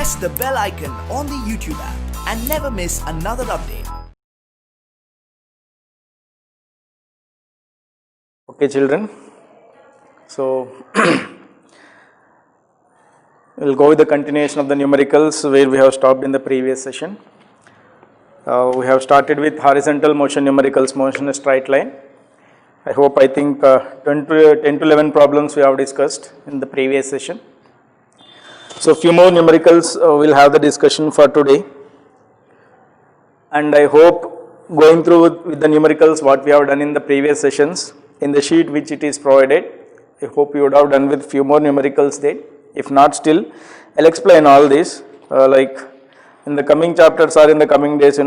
press the bell icon on the YouTube app and never miss another update. Okay children, so we'll go with the continuation of the numericals where we have stopped in the previous session. We have started with horizontal motion numericals, motion a straight line. I think 10 to 11 problems we have discussed in the previous session. So few more numericals we'll have the discussion for today, and I hope going through with the numericals what we have done in the previous sessions in the sheet which it is provided, I hope you would have done with few more numericals there. If not, still I'll explain all this like in the coming chapters or in the coming days,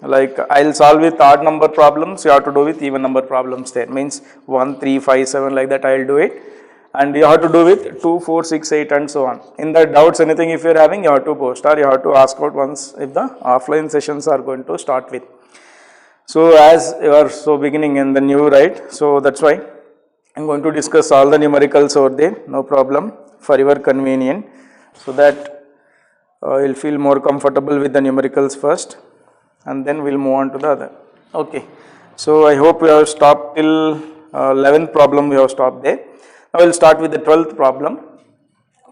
like I'll solve with odd number problems, you have to do with even number problems there, means 1, 3, 5, 7 like that I'll do it, and you have to do with 2, 4, 6, 8 and so on. In the doubts anything if you are having, you have to post or you have to ask out once if the offline sessions are going to start with. So as you are beginning in the new, right, so that's why I'm going to discuss all the numericals over there, no problem, for your convenience, so that you'll feel more comfortable with the numericals first and then we'll move on to the other. Okay, so I hope we have stopped till 11th problem, we have stopped there. Now we'll start with the 12th problem,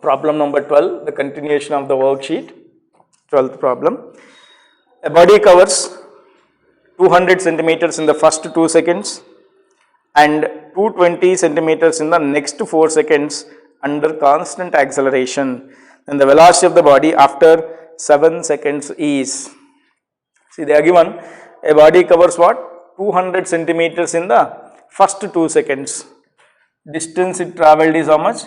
problem number 12, the continuation of the worksheet, 12th problem. A body covers 200 centimeters in the first 2 seconds and 220 centimeters in the next 4 seconds under constant acceleration. Then the velocity of the body after 7 seconds is, see they are given a body covers what? 200 centimeters in the first 2 seconds. Distance it travelled is how much?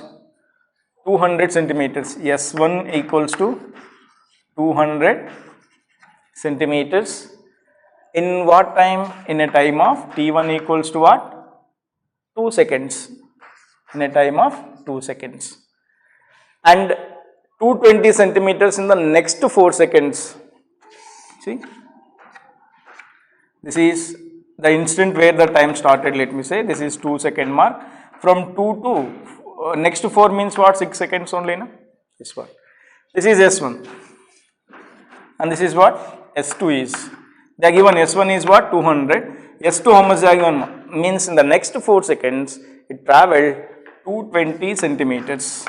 200 centimeters. S1 equals to 200 centimeters. In what time? In a time of t1 equals to what? 2 seconds. In a time of 2 seconds. And 220 centimeters in the next 4 seconds. See? This is the instant where the time started, let me say. This is 2 second mark. From 2 to next 4 means what? 6 seconds only, no? This one. This is S1. And this is what? S2 is. They are given S1 is what? 200. S2 how much they are given? Means in the next 4 seconds it travelled 220 centimeters.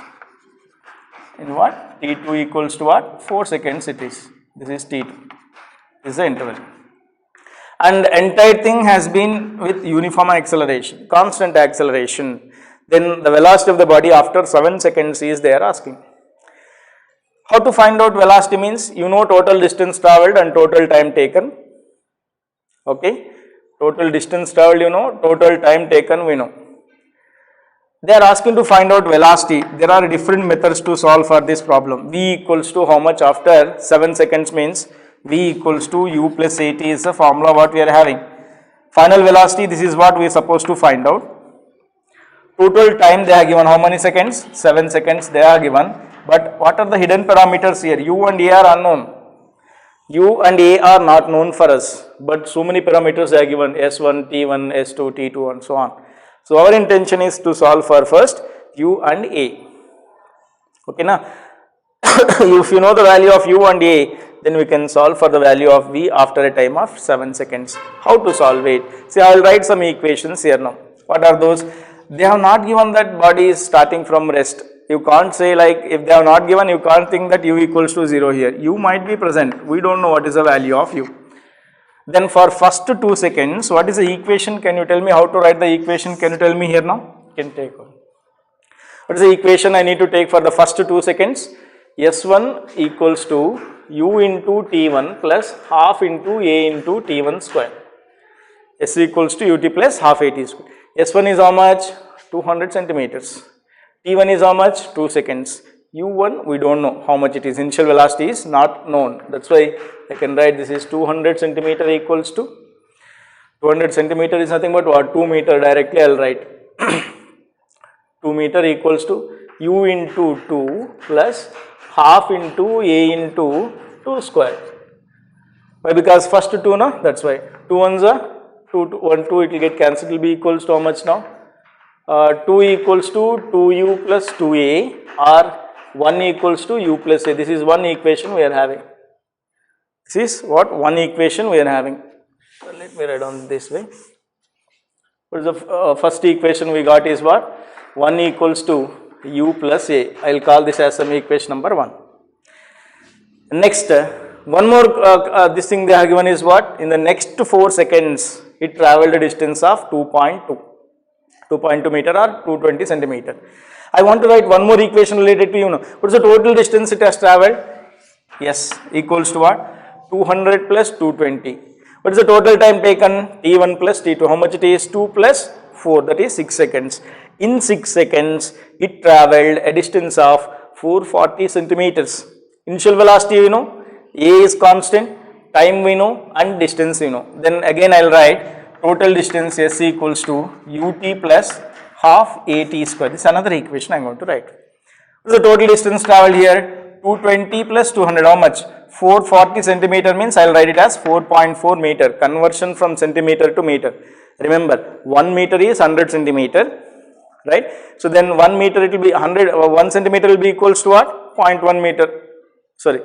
In what? T2 equals to what? 4 seconds it is. This is T2. This is the interval. And entire thing has been with uniform acceleration, constant acceleration. Then the velocity of the body after 7 seconds is they are asking. How to find out velocity means, total distance travelled and total time taken. Okay, total distance travelled total time taken we know. They are asking to find out velocity. There are different methods to solve for this problem. V equals to how much after 7 seconds means V equals to U plus AT is the formula what we are having. Final velocity, this is what we are supposed to find out. Total time they are given how many seconds? 7 seconds they are given. But what are the hidden parameters here? U and A are unknown. U and A are not known for us. But so many parameters they are given, S1, T1, S2, T2 and so on. So our intention is to solve for first U and A. Okay, now if you know the value of U and A, then we can solve for the value of V after a time of 7 seconds. How to solve it? See, I will write some equations here now. What are those? They have not given that body is starting from rest. You can't say like, if they have not given, you can't think that U equals to 0 here. U might be present. We don't know what is the value of U. Then for first 2 seconds, what is the equation? Can you tell me how to write the equation? Can you tell me here now? Can take one. What is the equation I need to take for the first 2 seconds? S1 equals to U into T1 plus half into A into T1 square. S equals to UT plus half AT square. S1 is how much? 200 centimeters. T1 is how much? 2 seconds. U1 we don't know how much it is. Initial velocity is not known. That's why I can write this is 200 centimeter equals to 200 centimeter is nothing but what? 2 meter directly I will write. 2 meter equals to U into 2 plus half into A into 2 square. Why? Because first 2 no, that's why. 2 ones are 2, 1, 2 it will get cancelled, it will be equals to how much now? 2 equals to 2U plus 2A or 1 equals to u plus a. This is one equation we are having. This is what one equation we are having. So let me write down this way. What is the first equation we got is what? 1 equals to u plus a. I will call this as some equation number 1. Next, one more this thing they have given is what? In the next 4 seconds, it traveled a distance of 2.2 meter or 220 centimeter. I want to write one more equation related to, what is the total distance it has traveled? Yes, equals to what? 200 plus 220. What is the total time taken? T1 plus T2. How much it is? 2 plus 4, that is 6 seconds. In 6 seconds, it traveled a distance of 440 centimeters. Initial velocity we know, a is constant, time we know, and distance we know. Then again I will write total distance s equals to ut plus half at square. This is another equation I am going to write. What is the total distance travelled here? 220 plus 200, how much? 440 centimeter means I will write it as 4.4 meter. Conversion from centimeter to meter. Remember, 1 meter is 100 centimeter, right? So then 1 meter it will be 1 centimeter will be equals to what? 0.1 meter. Sorry,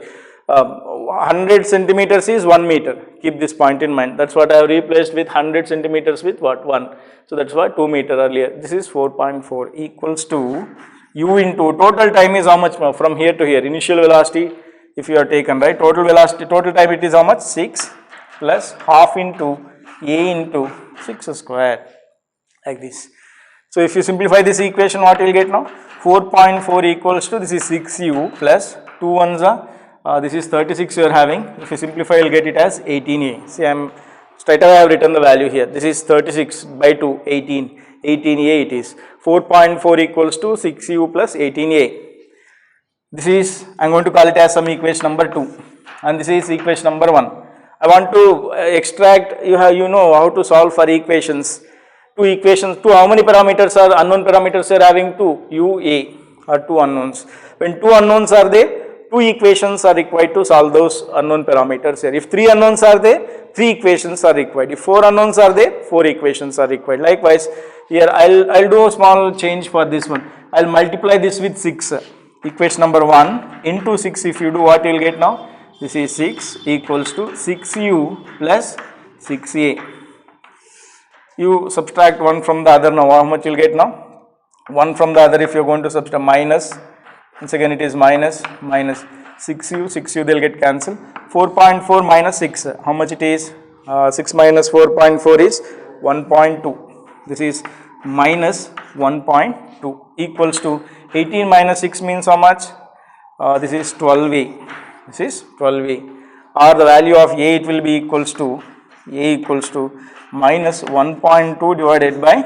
100 centimeters is 1 meter. Keep this point in mind. That's what I have replaced with 100 centimeters with what? 1. So that's why 2 meter earlier. This is 4.4 equals to u into total time is how much more? From here to here. Initial velocity, if you are taken, right? Total velocity, total time it is how much? 6 plus half into a into 6 square, like this. So if you simplify this equation, what you will get now? 4.4 equals to, this is 6u plus 2 ones are, this is 36 you are having. If you simplify, you will get it as 18a. See, straight away I have written the value here. This is 36 by 2, 18. 18a it is. 4.4 equals to 6u plus 18a. This is, I am going to call it as some equation number 2, and this is equation number 1. I want to extract, you know how to solve for equations. Two equations, how many parameters are unknown parameters are having? 2, u, a are 2 unknowns. When 2 unknowns are there, 2 equations are required to solve those unknown parameters here. If 3 unknowns are there, 3 equations are required. If 4 unknowns are there, 4 equations are required. Likewise, here I'll do a small change for this one. I'll multiply this with 6. Equation number 1 into 6, if you do, what you will get now? This is 6 equals to 6u plus 6a. You subtract one from the other now, how much you will get now? One from the other, if you are going to subtract minus, once again it is minus, 6u they will get cancelled. 4.4 minus 6, how much it is? 6 minus 4.4 is 1.2. This is minus 1.2 equals to 18 minus 6 means how much? This is 12a. This is 12a. Or the value of a, it will be equals to minus 1.2 divided by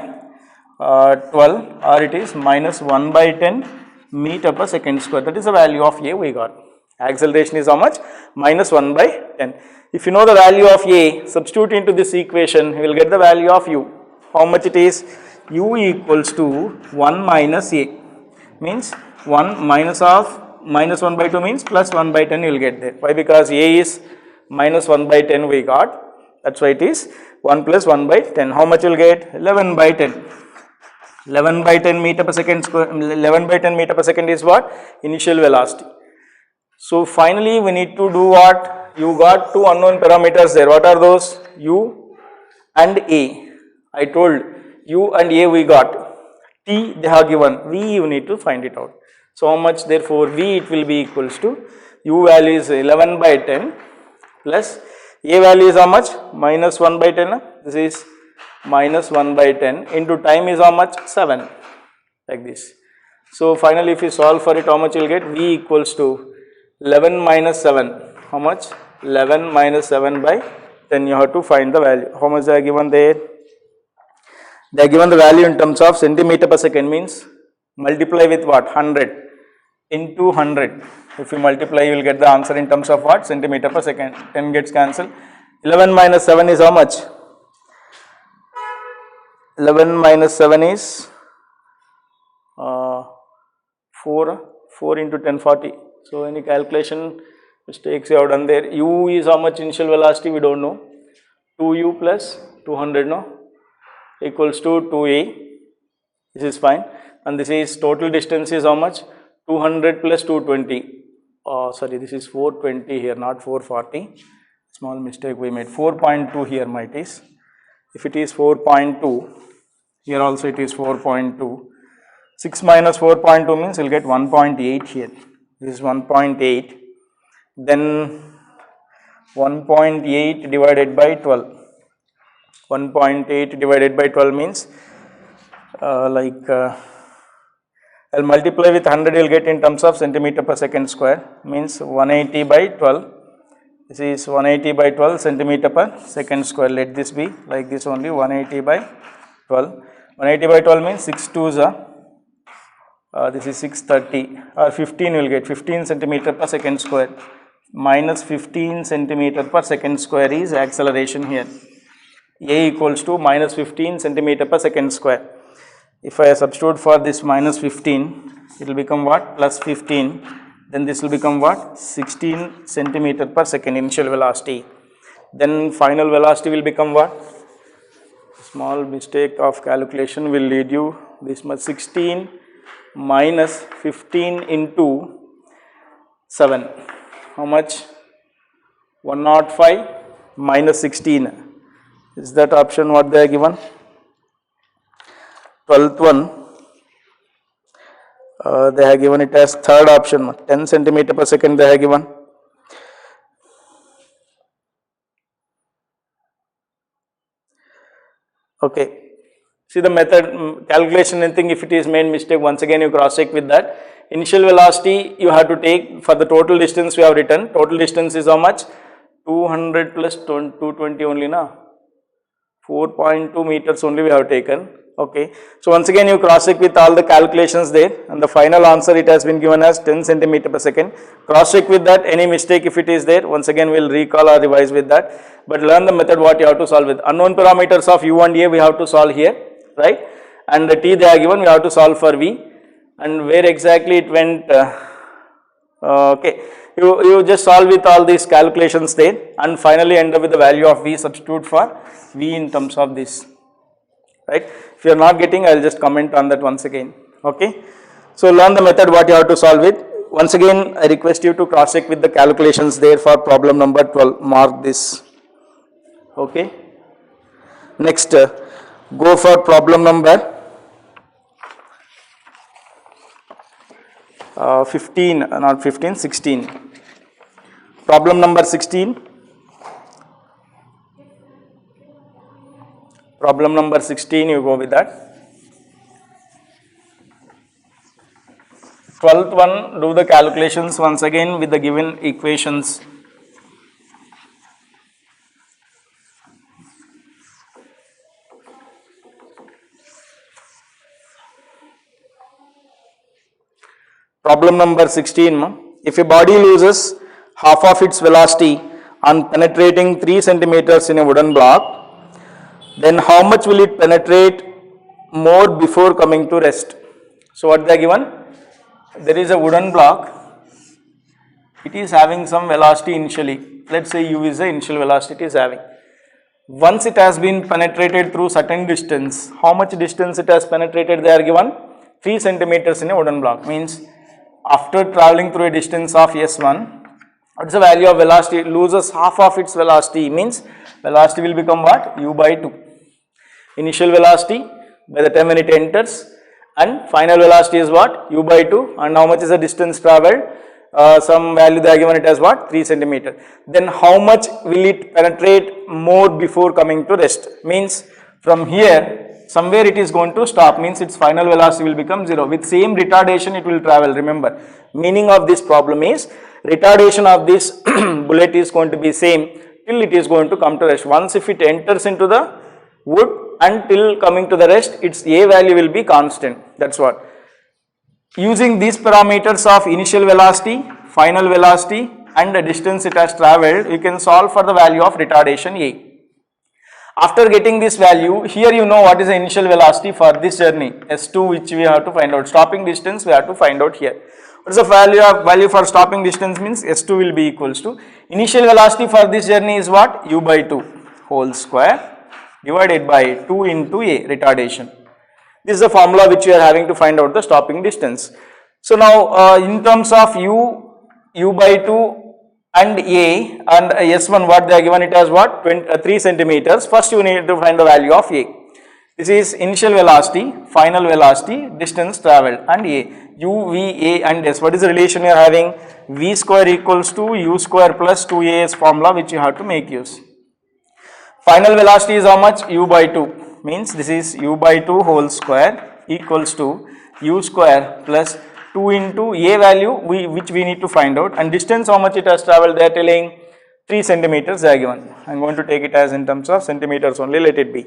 12, or it is minus 1 by 10 meter per second square. That is the value of a we got. Acceleration is how much? Minus 1 by 10. If you know the value of a, substitute into this equation, you will get the value of u. How much it is? U equals to 1 minus a. Means 1 minus of minus 1 by 2 means plus 1 by 10 you will get there. Why? Because a is minus 1 by 10 we got. That's why it is 1 plus 1 by 10. How much you will get? 11 by 10. 11 by 10 meter per second square. 11 by 10 meter per second is what? Initial velocity. So finally we need to do what? You got 2 unknown parameters there. What are those? U and a. I told u and a we got. T they have given. V you need to find it out. So how much? Therefore V it will be equals to, u value is 11 by 10 plus a value is how much? Minus 1 by 10. This is minus 1 by 10 into time is how much? 7, like this. So finally if you solve for it, how much you will get? V equals to 11 minus 7. How much? 11 minus 7 by 10. You have to find the value. How much they are given there? They are given the value in terms of centimeter per second, means multiply with what? 100 into 100. If you multiply, you will get the answer in terms of what? Centimeter per second. 10 gets cancelled. 11 minus 7 is how much? 11 minus 7 is 4 into 10, 40. So any calculation mistakes you have done there. U is how much initial velocity? We don't know. 2u plus 200 no? Equals to 2a. This is fine. And this is total distance is how much? 200 plus 220. Sorry, this is 420 here, not 440. Small mistake we made. 4.2 here might is. If it is 4.2, here also it is 4.2. 6 minus 4.2 means we'll get 1.8 here. This is 1.8. Then 1.8 divided by 12. 1.8 divided by 12 means I'll multiply with 100, you'll get in terms of centimeter per second square, means 180 by 12. This is 180 by 12 centimeter per second square. Let this be like this only, 180 by 12. 180 by 12 means 6 2s are, this is 630, or 15 will get 15 centimeter per second square. Minus 15 centimeter per second square is acceleration here. A equals to minus 15 centimeter per second square. If I substitute for this minus 15, it will become what? Plus 15. Then this will become what? 16 centimeter per second initial velocity. Then final velocity will become what? Small mistake of calculation will lead you this much. 16 minus 15 into 7. How much? 105 minus 16. Is that option what they are given? 12th one, they have given it as third option, 10 centimeter per second they have given. Okay, see the method, calculation and thing, if it is made mistake, once again you cross check with that. Initial velocity you have to take for the total distance we have written. Total distance is how much? 200 plus 220 only na, 4.2 meters only we have taken. Okay, so once again you cross check with all the calculations there, and the final answer it has been given as 10 centimeter per second. Cross check with that, any mistake if it is there, once again we will recall or revise with that, but learn the method what you have to solve with. Unknown parameters of u and a we have to solve here, right, and the t they are given, we have to solve for v, and where exactly it went, okay, you just solve with all these calculations there, and finally end up with the value of v, substitute for v in terms of this, right. If you are not getting, I will just comment on that once again. Okay, so learn the method what you have to solve it. Once again I request you to cross check with the calculations there for problem number 12. Mark this. Okay, next go for problem number 15, not 15, 16. Problem number 16. Problem number 16, you go with that. 12th one, do the calculations once again with the given equations. Problem number 16, if a body loses half of its velocity on penetrating 3 centimeters in a wooden block, then how much will it penetrate more before coming to rest? So what they are given? There is a wooden block, it is having some velocity initially, let us say u is the initial velocity it is having. Once it has been penetrated through certain distance, how much distance it has penetrated they are given? 3 centimeters in a wooden block, means after travelling through a distance of s1, what is the value of velocity? It loses half of its velocity, means velocity will become what? U by 2. Initial velocity by the time when it enters, and final velocity is what? U by 2, and how much is the distance travelled? Some value they are given it as what? 3 centimeter. Then how much will it penetrate more before coming to rest? Means from here somewhere it is going to stop, means its final velocity will become 0. With same retardation it will travel. Remember, meaning of this problem is retardation of this bullet is going to be same till it is going to come to rest. Once if it enters into the wood until coming to the rest, its a value will be constant. That's what. Using these parameters of initial velocity, final velocity and the distance it has travelled, you can solve for the value of retardation a. After getting this value, here you know what is the initial velocity for this journey, s2, which we have to find out. Stopping distance we have to find out here. What is the value for stopping distance? Means s2 will be equals to initial velocity for this journey is what? U by 2 whole square divided by 2 into a, retardation. This is the formula which we are having to find out the stopping distance. So now in terms of u by 2 and a and s1, what they are given it as what? 3 centimeters. First you need to find the value of a. This is initial velocity, final velocity, distance travelled, and a. U, v, a and s. What is the relation you are having? V square equals to u square plus 2as formula, which you have to make use. Final velocity is how much? U by 2, means this is u by 2 whole square equals to u square plus 2 into a value which we need to find out, and distance how much it has travelled, they are telling 3 centimeters they are given. I am going to take it as in terms of centimeters only, let it be.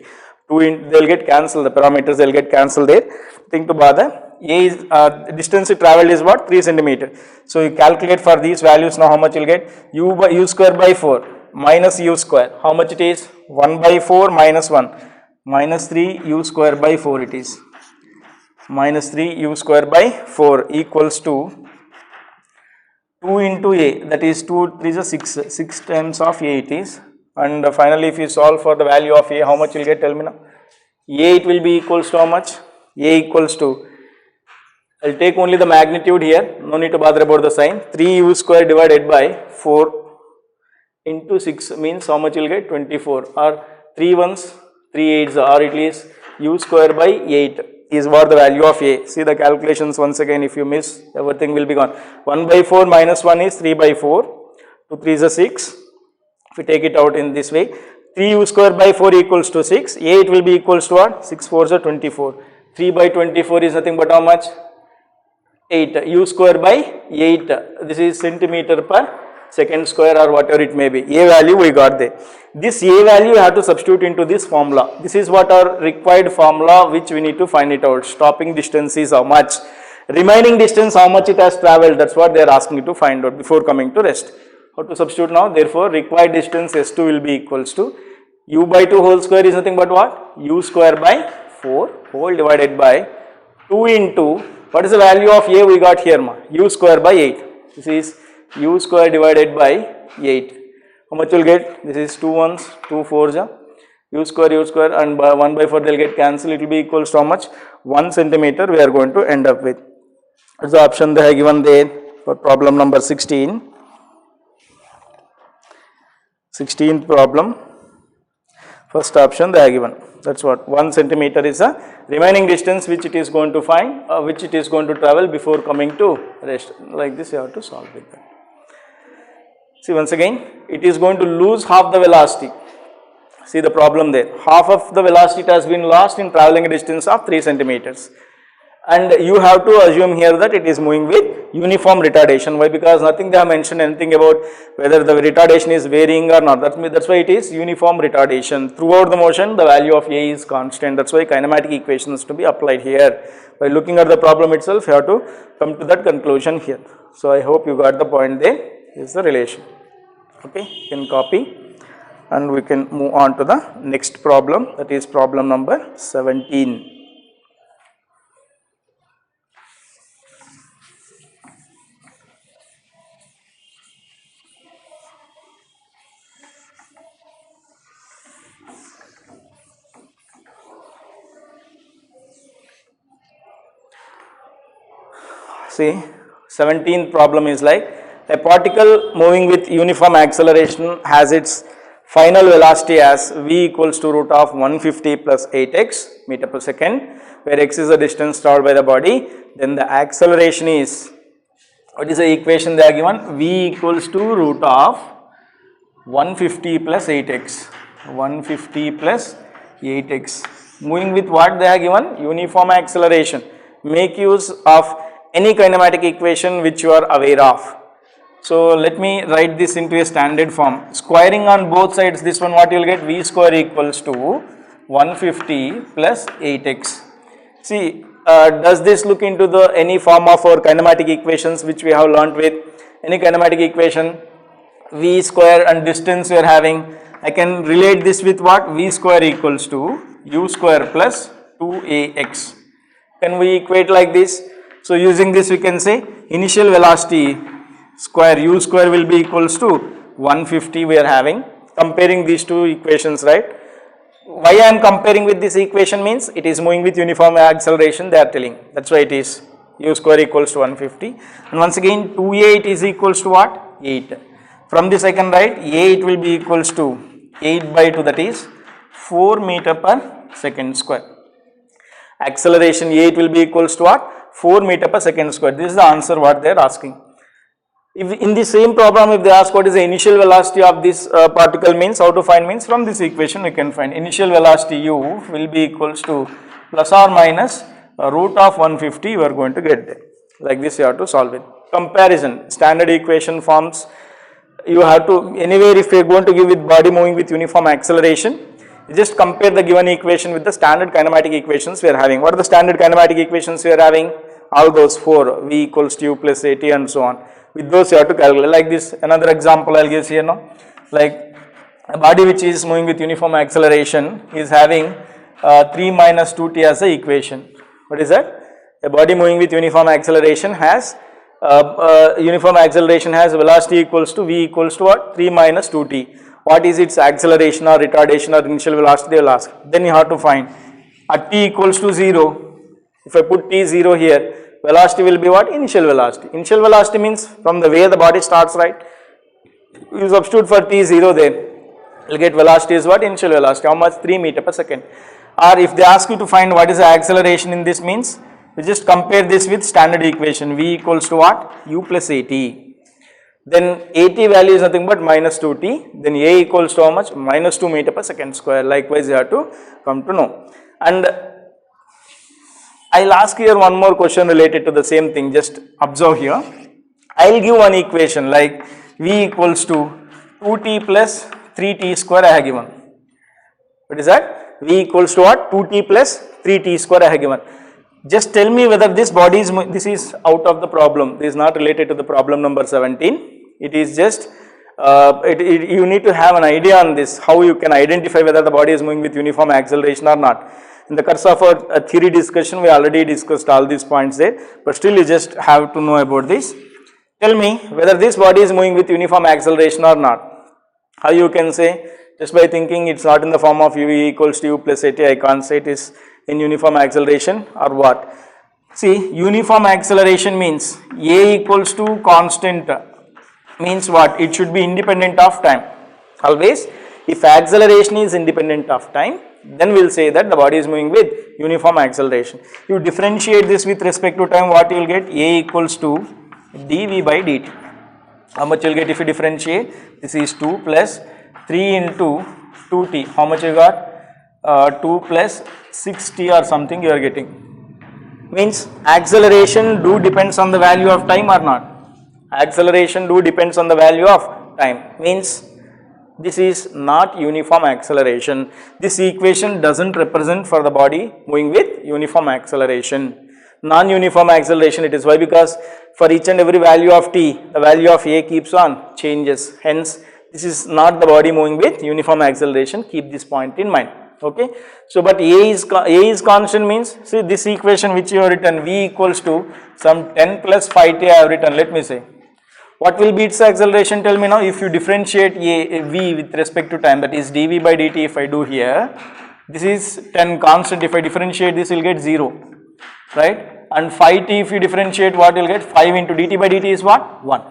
They will get cancelled, the parameters they will get cancelled there. Think to bother. A is distance it travelled is what? 3 centimeters. So you calculate for these values now how much you will get? U square by 4 minus u square. How much it is? 1 by 4 minus 1 minus 3 u square by 4 it is. Minus 3 u square by 4 equals to 2 into a, that is 2 3 is 6 times of a it is, and finally if you solve for the value of a, how much you will get, tell me now. A it will be equals to how much? A equals to, I will take only the magnitude here, no need to bother about the sign. 3 u square divided by 4 into 6 means how much you will get? 24, or 3 ones 3 8s, or it is u square by 8 is what the value of a. See the calculations once again, if you miss, everything will be gone. 1 by 4 minus 1 is 3 by 4, 2 3 is 6. If we take it out in this way, 3 u square by 4 equals to 6, a it will be equals to what? 6 4 is 24. 3 by 24 is nothing but how much? 8. U square by 8, this is centimeter per second square or whatever it may be. A value we got there. This a value you have to substitute into this formula. This is what our required formula which we need to find it out. Stopping distance is how much, remaining distance how much it has travelled, that is what they are asking you to find out before coming to rest. How to substitute now? Therefore required distance S2 will be equals to u by 2 whole square is nothing but what? U square by 4 whole divided by 2 into, what is the value of a we got here ma? U square by 8. This is u square divided by 8. How much you will get? This is 2 ones, 2 fours, u square and by 1 by 4 they will get cancelled. It will be equals to how much? 1 centimeter we are going to end up with. That's the option they have given there for problem number 16. 16th problem, first option they are given. That's what 1 centimeter is a remaining distance which it is going to find, which it is going to travel before coming to rest. Like this you have to solve with that. See once again, it is going to lose half the velocity. See the problem there, half of the velocity it has been lost in travelling a distance of 3 centimeters. And you have to assume here that it is moving with uniform retardation. Why? Because nothing they have mentioned anything about whether the retardation is varying or not. That's why it is uniform retardation. Throughout the motion, the value of a is constant. That's why kinematic equations to be applied here. By looking at the problem itself, you have to come to that conclusion here. So I hope you got the point there. Is the relation. Okay, you can copy and we can move on to the next problem, that is problem number 17. See, 17th problem is like, a particle moving with uniform acceleration has its final velocity as v equals to root of 150 plus 8x meter per second, where x is the distance traveled by the body. Then the acceleration is, what is the equation they are given? V equals to root of 150 plus 8x, 150 plus 8x. Moving with what they are given? Uniform acceleration. Make use of any kinematic equation which you are aware of. So let me write this into a standard form. Squaring on both sides, this one what you will get? V square equals to 150 plus 8x. See, does this look into the any form of our kinematic equations which we have learnt with? Any kinematic equation, v square and distance we are having, I can relate this with what? V square equals to u square plus 2ax. Can we equate like this? So using this we can say initial velocity square u square will be equals to 150 we are having, comparing these two equations, right? Why I am comparing with this equation means it is moving with uniform acceleration they are telling, that's why it is. u square equals to 150, and once again 2a is equals to what? 8. From this I can write a, it will be equals to 8 by 2, that is 4 meter per second square. Acceleration a, it will be equals to what? 4 meter per second square. This is the answer what they are asking. If in the same problem, if they ask what is the initial velocity of this particle, means how to find, means from this equation we can find initial velocity u will be equals to plus or minus root of 150, you are going to get there. Like this you have to solve it. Comparison, standard equation forms, you have to, anywhere if you are going to give with body moving with uniform acceleration, you just compare the given equation with the standard kinematic equations we are having. What are the standard kinematic equations we are having? All those 4, v equals to u plus at and so on. With those you have to calculate. Like this, another example I will give here now. Like a body which is moving with uniform acceleration is having 3 minus 2t as the equation. What is that? A body moving with uniform acceleration has velocity equals to v equals to what? 3 minus 2t. What is its acceleration or retardation or initial velocity, they will ask. Then you have to find at t equals to 0. If I put t 0 here, velocity will be what? Initial velocity. Initial velocity means from the way the body starts, right? You substitute for t 0 there, you will get velocity is what? Initial velocity. How much? 3 meter per second. Or if they ask you to find what is the acceleration in this, means we just compare this with standard equation, v equals to what? U plus at. Then at value is nothing but minus 2t, then a equals to how much? Minus 2 meter per second square. Likewise you have to come to know. And I will ask here one more question related to the same thing, just observe here. I will give one equation like v equals to 2t plus 3t square I have given. What is that? V equals to what? 2t plus 3t square I have given. Just tell me whether this body is, this is out of the problem, this is not related to the problem number 17. It is just, you need to have an idea on this, how you can identify whether the body is moving with uniform acceleration or not. In the course of a theory discussion, we already discussed all these points there, but still you just have to know about this. Tell me whether this body is moving with uniform acceleration or not. How you can say? Just by thinking it's not in the form of u equals to u plus at, I can't say it is in uniform acceleration or what. See, uniform acceleration means a equals to constant, means what? It should be independent of time. Always, if acceleration is independent of time, then we will say that the body is moving with uniform acceleration. You differentiate this with respect to time, what you will get? A equals to dv by dt. How much you will get if you differentiate? This is 2 plus 3 into 2t. How much you got? 2 plus 6t or something you are getting. Means acceleration do depends on the value of time or not? Acceleration do depends on the value of time. Means this is not uniform acceleration. This equation doesn't represent for the body moving with uniform acceleration. Non-uniform acceleration it is. Why? Because for each and every value of t, the value of a keeps on changes. Hence, this is not the body moving with uniform acceleration. Keep this point in mind. Okay. So, but a is constant means, see this equation which you have written, v equals to some 10 plus 5t I have written, let me say. What will be its acceleration? Tell me now. If you differentiate a v with respect to time, that is dv by dt, if I do here, this is 10 constant. If I differentiate this, you will get 0, right? And 5t, if you differentiate, what you will get? 5 into dt by dt is what? 1.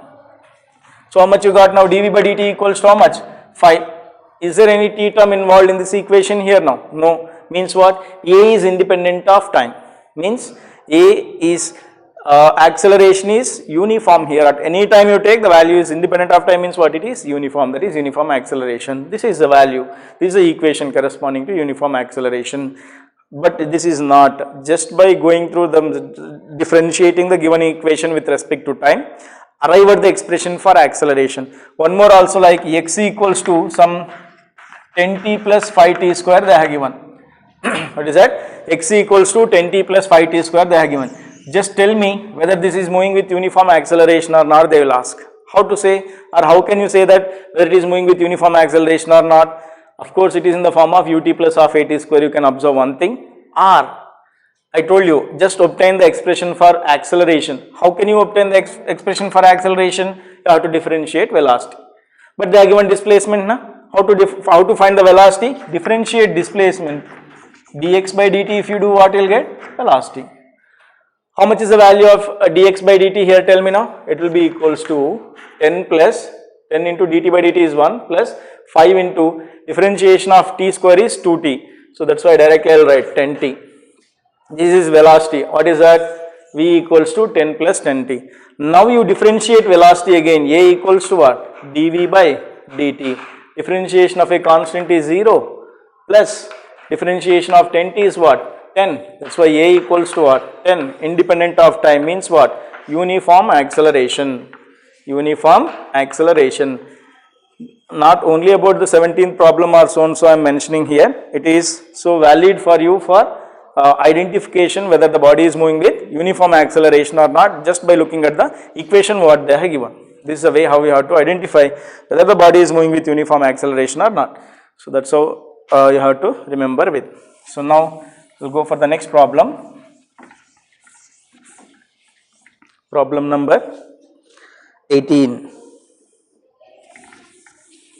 So, how much you got now? Dv by dt equals to how much? 5. Is there any t term involved in this equation here now? No. Means what? A is independent of time. Means A is acceleration is uniform here. At any time you take, the value is independent of time, means what? It is uniform, that is uniform acceleration. This is the value, this is the equation corresponding to uniform acceleration. But this is not, just by going through the differentiating the given equation with respect to time, arrive at the expression for acceleration. One more also, like x equals to some 10t plus 5t square they have given. What is that? X equals to 10t plus 5t square they have given. Just tell me whether this is moving with uniform acceleration or not, they will ask. How to say, or how can you say that whether it is moving with uniform acceleration or not? Of course, it is in the form of ut plus of at square, you can observe one thing. Or, I told you, just obtain the expression for acceleration. How can you obtain the expression for acceleration? You have to differentiate velocity. But they are given displacement, na? How to find the velocity? Differentiate displacement. Dx by dt, if you do, what you will get? Velocity. How much is the value of dx by dt here? Tell me now. It will be equals to 10 plus 10 into dt by dt is 1 plus 5 into differentiation of t square is 2t. So that's why directly I will write 10t. This is velocity. What is that? V equals to 10 plus 10t. Now you differentiate velocity again. A equals to what? dv by dt. Differentiation of a constant is 0 plus differentiation of 10t is what? 10. That's why A equals to what? 10. Independent of time means what? Uniform acceleration. Uniform acceleration. Not only about the 17th problem or so and so I am mentioning here. It is so valid for you for identification whether the body is moving with uniform acceleration or not, just by looking at the equation what they have given. This is the way how we have to identify whether the body is moving with uniform acceleration or not. So that's how you have to remember with. So now we'll go for the next problem. Problem number 18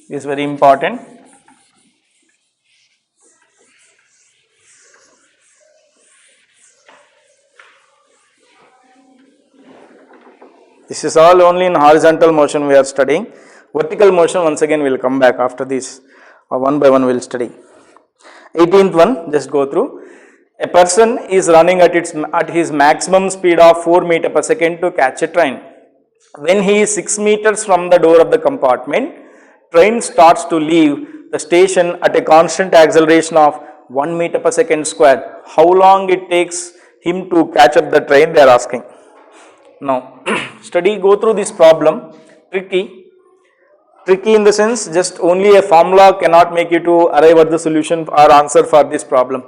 is very important. This is all only in horizontal motion we are studying. Vertical motion once again we will come back after this, one by one we will study. 18th one, just go through. A person is running at his maximum speed of 4 meters per second to catch a train. When he is 6 meters from the door of the compartment, train starts to leave the station at a constant acceleration of 1 meter per second square. How long it takes him to catch up the train, they are asking. Now, go through this problem. Tricky in the sense just only a formula cannot make you to arrive at the solution or answer for this problem.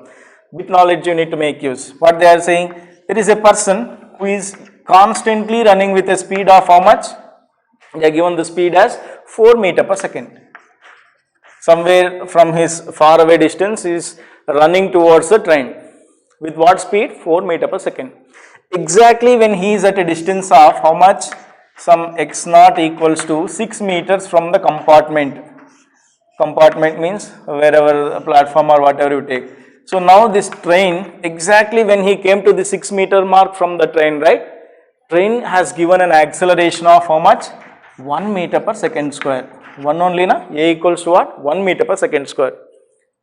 Bit knowledge you need to make use. What they are saying, there is a person who is constantly running with a speed of how much? They are given the speed as 4 meters per second. Somewhere from his far away distance he is running towards the train. With what speed? 4 meters per second. Exactly when he is at a distance of how much? Some x naught equals to 6 meters from the compartment. Compartment means wherever the platform or whatever you take. So now this train, exactly when he came to the 6 meter mark from the train, right? Train has given an acceleration of how much? 1 meter per second square. 1 only na? A equals to what? 1 meter per second square.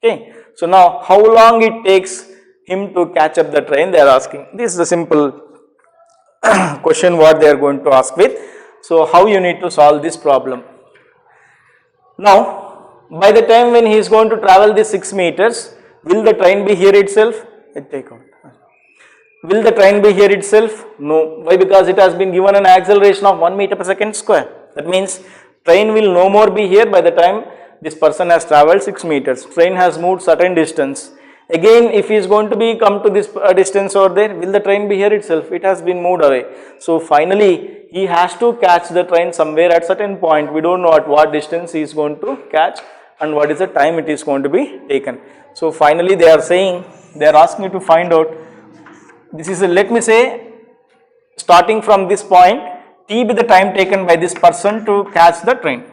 Okay. So now how long it takes him to catch up the train, they are asking. This is a simple question what they are going to ask with. So how you need to solve this problem. Now by the time when he is going to travel this 6 meters, will the train be here itself? Will the train be here itself? No. Why? Because it has been given an acceleration of 1 meter per second square. That means train will no more be here by the time this person has travelled 6 meters. Train has moved certain distance. Again, if he is going to be come to this distance over there, will the train be here itself? It has been moved away. So finally, he has to catch the train somewhere at certain point. We don't know at what distance he is going to catch and what is the time it is going to be taken. So finally, they are saying, they are asking you to find out. This is let me say, starting from this point, t be the time taken by this person to catch the train.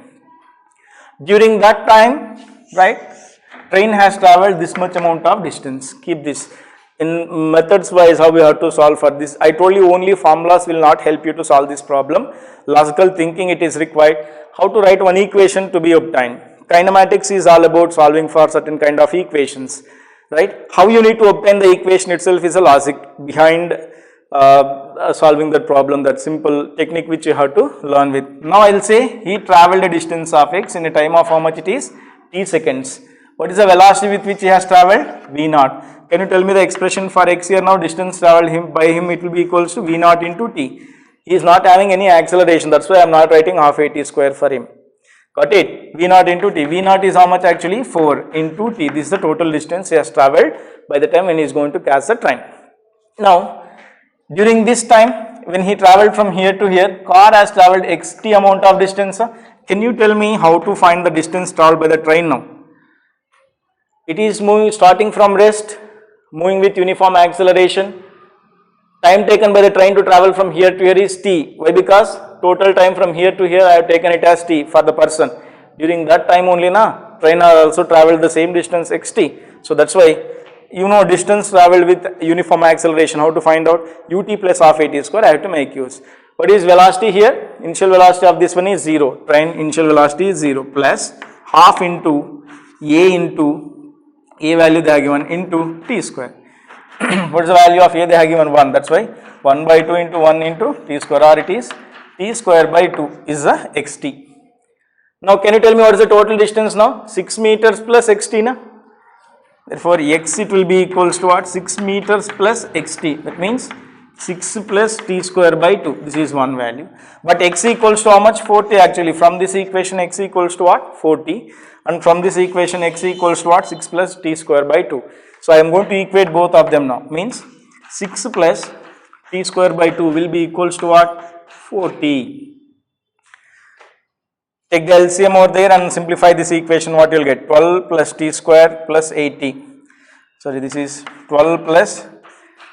During that time, right? Train has travelled this much amount of distance. Keep this. In methods wise how we have to solve for this. I told you only formulas will not help you to solve this problem. Logical thinking it is required. How to write one equation to be obtained. Kinematics is all about solving for certain kind of equations. Right? How you need to obtain the equation itself is a logic behind solving that problem, that simple technique which you have to learn with. Now I will say he travelled a distance of x in a time of how much it is? T seconds. What is the velocity with which he has travelled? V naught. Can you tell me the expression for x here now? Distance travelled by him, it will be equals to V naught into t. He is not having any acceleration, that's why I am not writing half a t square for him. Got it? V naught into t. V naught is how much actually? 4 into t. This is the total distance he has travelled by the time when he is going to catch the train. Now, during this time when he travelled from here to here, car has travelled xt amount of distance. Can you tell me how to find the distance travelled by the train now? It is moving starting from rest, moving with uniform acceleration. Time taken by the train to travel from here to here is t. Why? Because total time from here to here I have taken it as t for the person. During that time only train has also travelled the same distance xt. So that's why you know distance traveled with uniform acceleration, how to find out? Ut plus half at square, I have to make use. What is velocity here? Initial velocity of this one is 0. Train initial velocity is 0 plus half into a value they have given into t square. What is the value of a? They have given 1. That's why 1 by 2 into 1 into t square, or it is t square by 2 is the xt. Now can you tell me what is the total distance now? 6 meters plus xt na? Therefore x it will be equals to what? 6 meters plus xt. That means 6 plus t square by 2. This is one value. But x equals to how much? 40 actually. From this equation x equals to what? 40. And from this equation x equals to what? 6 plus t square by 2. So I am going to equate both of them now. Means 6 plus t square by 2 will be equals to what? 40. Take the LCM over there and simplify this equation. What you will get? 12 plus t square plus 80. Sorry, this is 12 plus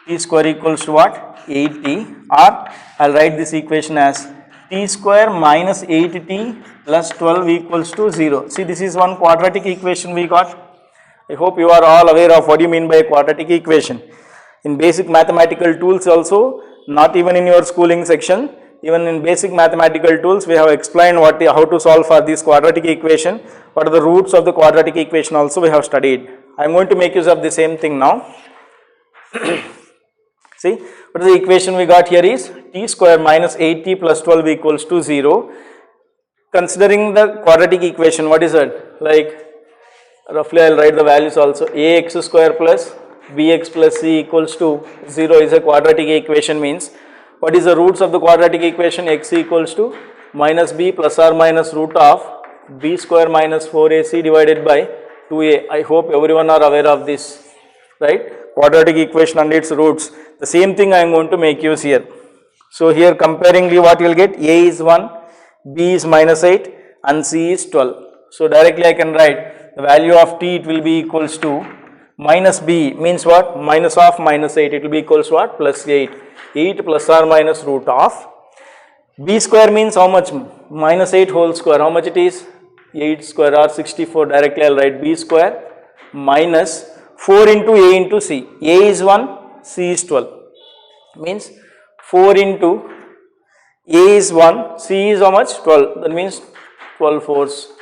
t square equals to what? 80, or I will write this equation as t square minus 8t plus 12 equals to 0. See, this is one quadratic equation we got. I hope you are all aware of what you mean by a quadratic equation. In basic mathematical tools also, not even in your schooling section, even in basic mathematical tools we have explained how to solve for this quadratic equation. What are the roots of the quadratic equation also we have studied. I am going to make use of the same thing now. See, what is the equation we got here is t square minus 8t plus 12 equals to 0. Considering the quadratic equation, what is it? Like roughly I will write the values also. Ax square plus bx plus c equals to 0 is a quadratic equation. Means what is the roots of the quadratic equation? X equals to minus b plus or minus root of b square minus 4ac divided by 2a. I hope everyone are aware of this, right? Quadratic equation and its roots. The same thing I am going to make use here. So here comparingly what you will get? A is 1, b is minus 8 and c is 12. So directly I can write the value of t, it will be equals to minus b means what? Minus of minus 8, it will be equals to what? Plus 8. 8 plus or minus root of b square means how much? Minus 8 whole square. How much it is? 8 square or 64. Directly I will write b square minus 4 into a into c. A is 1, c is 12. Means 4 into a is 1, c is how much? 12. That means 12 fours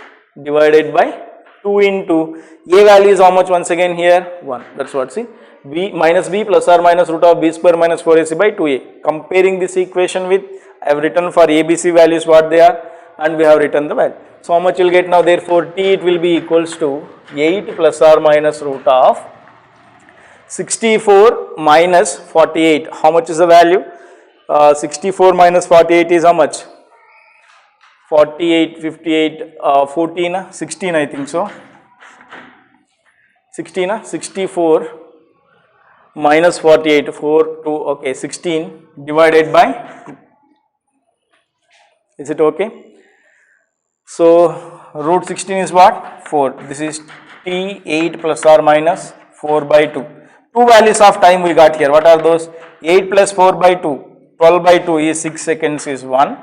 divided by 2 into a value is how much once again here? 1. That's what, see. B minus b plus or minus root of b square minus 4ac by 2a. Comparing this equation with, I have written for abc values what they are and we have written the value. So how much you will get now? Therefore t it will be equals to 8 plus or minus root of 64 minus 48. How much is the value? 64 minus 48 is how much? 48, 58, 14, 16 I think so. 16, 64 minus 48, 4, 2, okay, 16 divided by 2. Is it okay? So root 16 is what? 4. This is t 8 plus or minus 4 by 2. Two values of time we got here. What are those? 8 plus 4 by 2. 12 by 2 is 6 seconds is 1.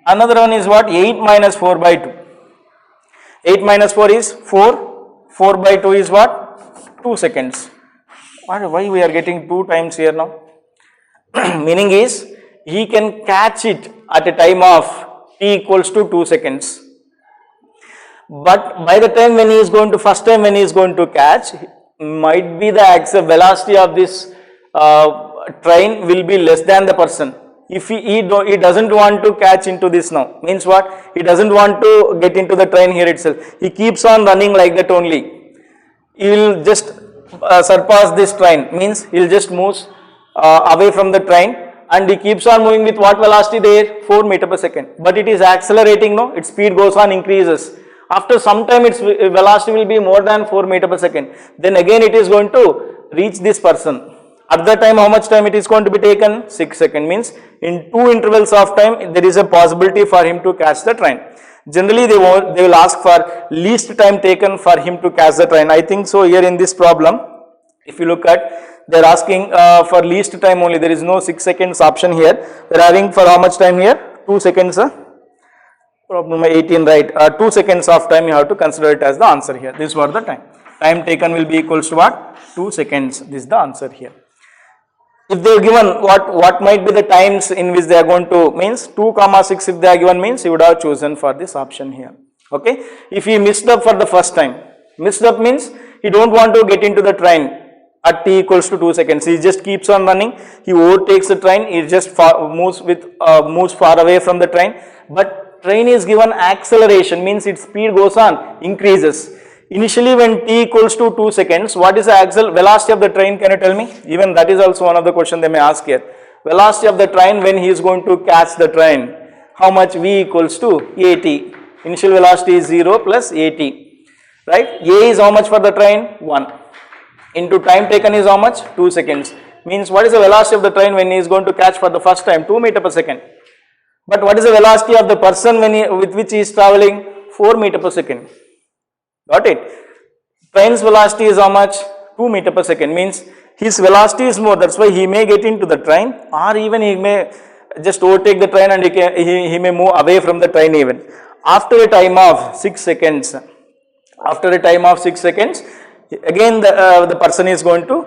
Another one is what? 8 minus 4 by 2. 8 minus 4 is 4. 4 by 2 is what? 2 seconds. Why we are getting 2 times here now? Meaning is he can catch it at a time of t equals to 2 seconds. But by the time when he is going to, first time when he is going to catch, might be the axis velocity of this train will be less than the person. If he doesn't want to catch into this now, means what? He doesn't want to get into the train here itself. He keeps on running like that only. He will just surpass this train, means he will just move away from the train and he keeps on moving with what velocity there? 4 meter per second. But it is accelerating, no? Its speed goes on, increases. After some time its velocity will be more than 4 meter per second. Then again it is going to reach this person. At that time how much time it is going to be taken? 6 seconds. Means in 2 intervals of time there is a possibility for him to catch the train. Generally they will ask for least time taken for him to catch the train. I think so here in this problem, if you look at, they are asking for least time only. There is no 6 seconds option here. They are having for how much time here? 2 seconds. Problem 18, right? 2 seconds of time you have to consider it as the answer here. This was the time. time taken will be equals to what? 2 seconds. This is the answer here. If they are given what might be the times in which they are going to, means 2, 6 if they are given, means you would have chosen for this option here. Okay. If he missed up for the first time, missed up means he don't want to get into the train at t equals to 2 seconds. He just keeps on running. He overtakes the train. He just moves far away from the train. But train is given acceleration, means its speed goes on, increases. Initially when t equals to 2 seconds, what is the velocity of the train? Can you tell me? Even that is also one of the questions they may ask here. Velocity of the train when he is going to catch the train. How much? V equals to at. Initial velocity is 0 plus at. Right? A is how much for the train? 1. Into time taken is how much? 2 seconds. Means what is the velocity of the train when he is going to catch for the first time? 2 meter per second. But what is the velocity of the person with which he is traveling? 4 meter per second. Got it? Train's velocity is how much? 2 meter per second. Means his velocity is more. That's why he may get into the train, or even he may just overtake the train and he may move away from the train even. After a time of 6 seconds, again the person is going to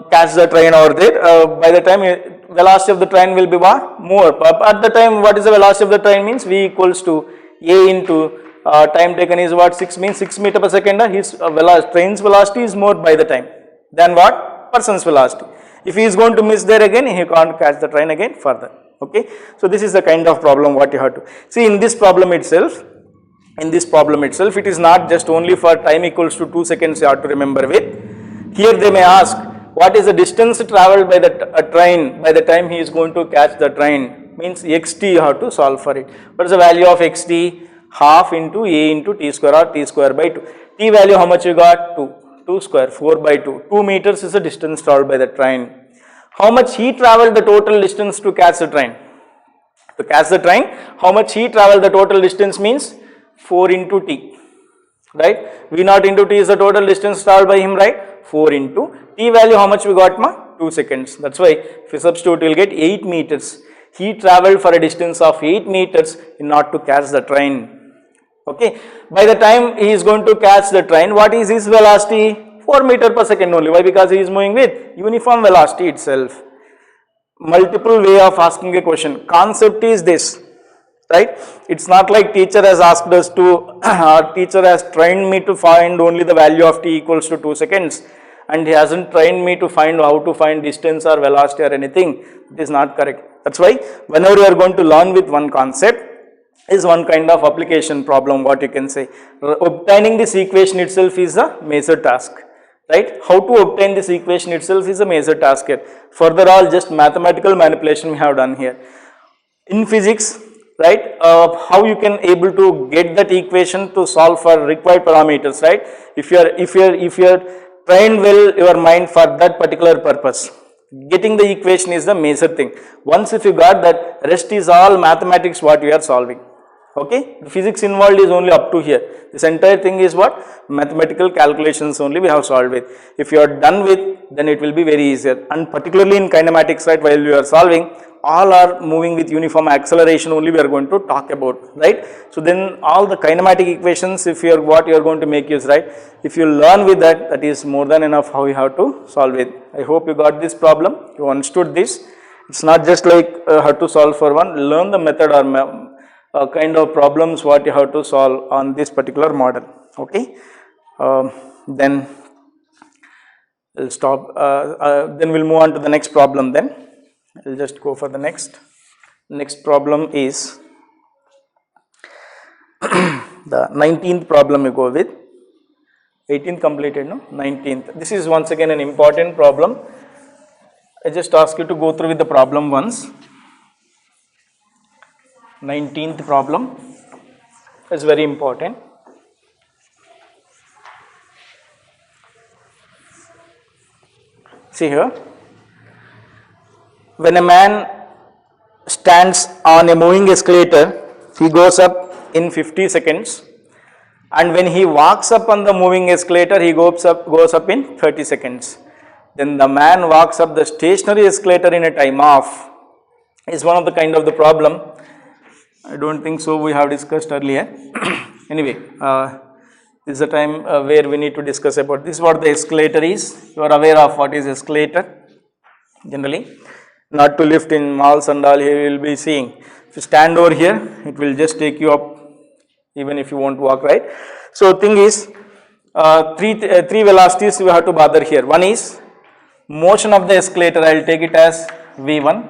catch the train over there. By the time velocity of the train will be what? More. At the time, what is the velocity of the train? Means V equals to A into time taken is what? 6, means 6 meter per second. His train's velocity is more by the time than what? Person's velocity. If he is going to miss there again, he can't catch the train again further. Okay. So this is the kind of problem what you have to see in this problem itself. It is not just only for time equals to 2 seconds you have to remember with. Here they may ask, what is the distance traveled by the train by the time he is going to catch the train? Means xt you have to solve for it. What is the value of xt? Half into a into t square, or t square by 2. T value how much you got? 2. 2 square, 4 by 2. 2 meters is the distance traveled by the train. How much he traveled the total distance to catch the train? To catch the train, how much he traveled the total distance means 4 into t. Right? V0 into t is the total distance traveled by him, right? 4 into t value how much we got ma? 2 seconds. That's why if you substitute you will get 8 meters. He traveled for a distance of 8 meters in order to catch the train. Okay. By the time he is going to catch the train, what is his velocity? 4 meter per second only. Why? Because he is moving with uniform velocity itself. Multiple way of asking a question. Concept is this, right? It's not like teacher has asked us to, teacher has trained me to find only the value of t equals to 2 seconds. And he hasn't trained me to find how to find distance or velocity or anything. It is not correct. That's why whenever you are going to learn with one concept, is one kind of application problem, what you can say. Obtaining this equation itself is a major task, right? How to obtain this equation itself is a major task here. Further all just mathematical manipulation we have done here. In physics, right, how you can able to get that equation to solve for required parameters, right? If you are trained well your mind for that particular purpose, getting the equation is the major thing. Once if you got that, rest is all mathematics what we are solving. Okay, the physics involved is only up to here. This entire thing is what? Mathematical calculations only we have solved with. If you are done with, then it will be very easier. And particularly in kinematics, right, while you are solving, all are moving with uniform acceleration only we are going to talk about, right? So then all the kinematic equations, if you are what you are going to make use, right? If you learn with that, that is more than enough how you have to solve it. I hope you got this problem, you understood this. It's not just like how to solve for one, learn the method or kind of problems what you have to solve on this particular model. Okay, then we'll stop, then we'll move on to the next problem then. I'll just go for the next. Next problem is the 19th problem you go with. 18th completed, no? 19th. This is once again an important problem. I just ask you to go through with the problem once. 19th problem is very important. See here. When a man stands on a moving escalator, he goes up in 50 seconds, and when he walks up on the moving escalator, he goes up in 30 seconds. Then the man walks up the stationary escalator in a time of, is one of the kind of the problem. I don't think so we have discussed earlier. Anyway, This is the time where we need to discuss about this. What the escalator is. You are aware of what is escalator generally. Not to lift in malls and all, here you will be seeing. If you stand over here, it will just take you up even if you want to walk, right? So thing is, three velocities you have to bother here. One is motion of the escalator, I will take it as V1.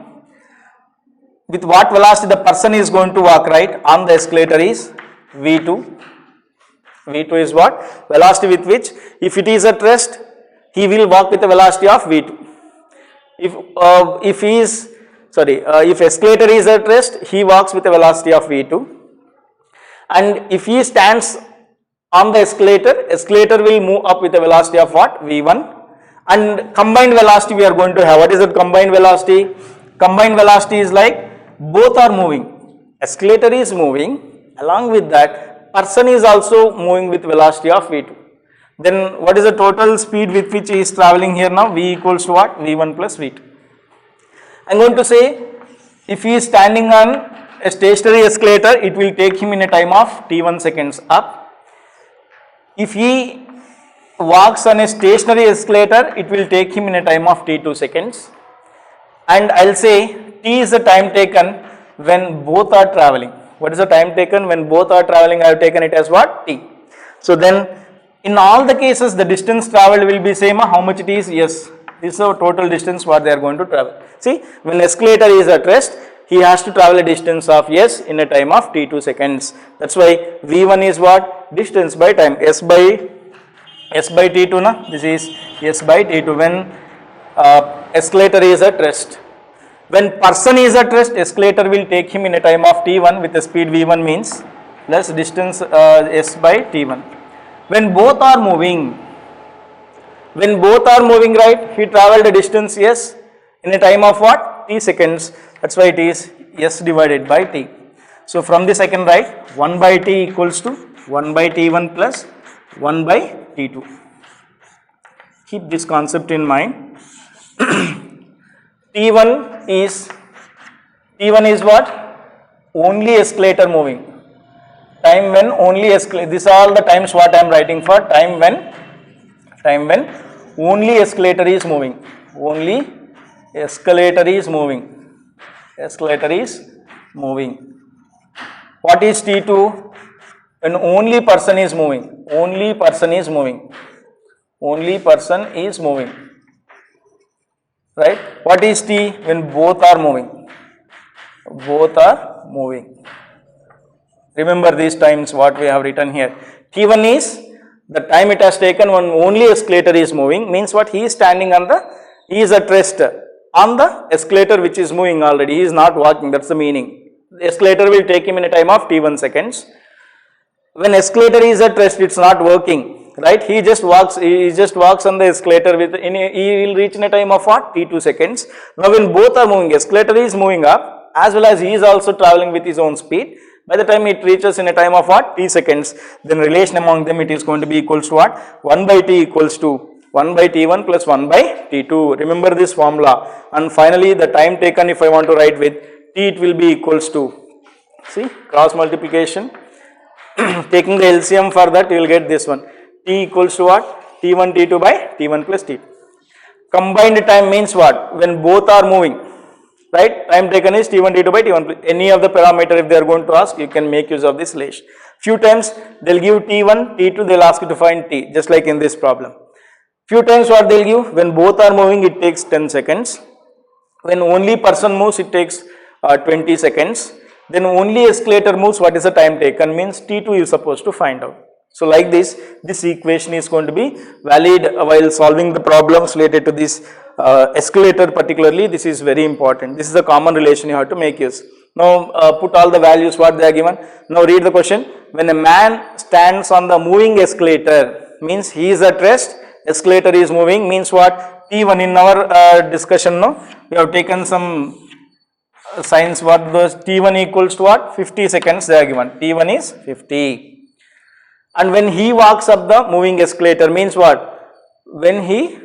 With what velocity the person is going to walk, right, on the escalator is V2. V2 is what? Velocity with which, if it is at rest, he will walk with a velocity of V2. If escalator is at rest, he walks with a velocity of V2. And if he stands on the escalator, escalator will move up with a velocity of what? V1. And combined velocity we are going to have. What is the combined velocity? Combined velocity is like both are moving. Escalator is moving, along with that person is also moving with velocity of V2. Then what is the total speed with which he is traveling here now? V equals to what? V1 plus V2. I am going to say, if he is standing on a stationary escalator, it will take him in a time of t1 seconds up. If he walks on a stationary escalator, it will take him in a time of t2 seconds. And I will say t is the time taken when both are traveling. What is the time taken when both are traveling? I have taken it as what? T. So then in all the cases the distance traveled will be same. How much it is? Yes. This is the total distance what they are going to travel. See, when escalator is at rest, he has to travel a distance of S in a time of t2 seconds. That's why V1 is what? Distance by time. S by t2 na? This is S by t2 when escalator is at rest. When person is at rest, escalator will take him in a time of t1 with the speed V1 means plus distance S by t1. When both are moving, right, he traveled a distance S in a time of what? T seconds. That's why it is S divided by T. So from this I can write 1 by T equals to 1 by T1 plus 1 by T2. Keep this concept in mind. T1 is what? Only escalator moving. Time when only escalator, these are all the times what I am writing for, time when only escalator is moving. Only escalator is moving. Escalator is moving. What is T2? When only person is moving. Only person is moving. Only person is moving. Right? What is T? When both are moving. Both are moving. Remember these times what we have written here. T1 is the time it has taken when only escalator is moving, means what? He is standing on he is at rest on the escalator which is moving already. He is not walking, that's the meaning. The escalator will take him in a time of t1 seconds. When escalator is at rest, it's not working, right? He just walks on the escalator he will reach in a time of what? T2 seconds. Now when both are moving, escalator is moving up as well as he is also traveling with his own speed. By the time it reaches in a time of what? T seconds, then relation among them it is going to be equals to what? 1 by T equals to 1 by T1 plus 1 by T2. Remember this formula. And finally the time taken, if I want to write with T, it will be equals to, see, cross multiplication. Taking the LCM for that, you will get this one. T equals to what? T1 T2 by T1 plus T2. Combined time means what? When both are moving. Right? Time taken is T1 T2 by T1. Any of the parameter if they are going to ask, you can make use of this relation. Few times they will give T1, T2, they will ask you to find T, just like in this problem. Few times what they will give, when both are moving it takes 10 seconds. When only person moves it takes 20 seconds. Then only escalator moves, what is the time taken? Means T2 is supposed to find out. So like this equation is going to be valid while solving the problems related to this escalator particularly. This is very important. This is a common relation you have to make use. Now put all the values what they are given. Now read the question. When a man stands on the moving escalator, means he is at rest, escalator is moving, means what? T1 in our discussion, no, we have taken some signs what those T1 equals to what? 50 seconds they are given. T1 is 50. And when he walks up the moving escalator, means what? When he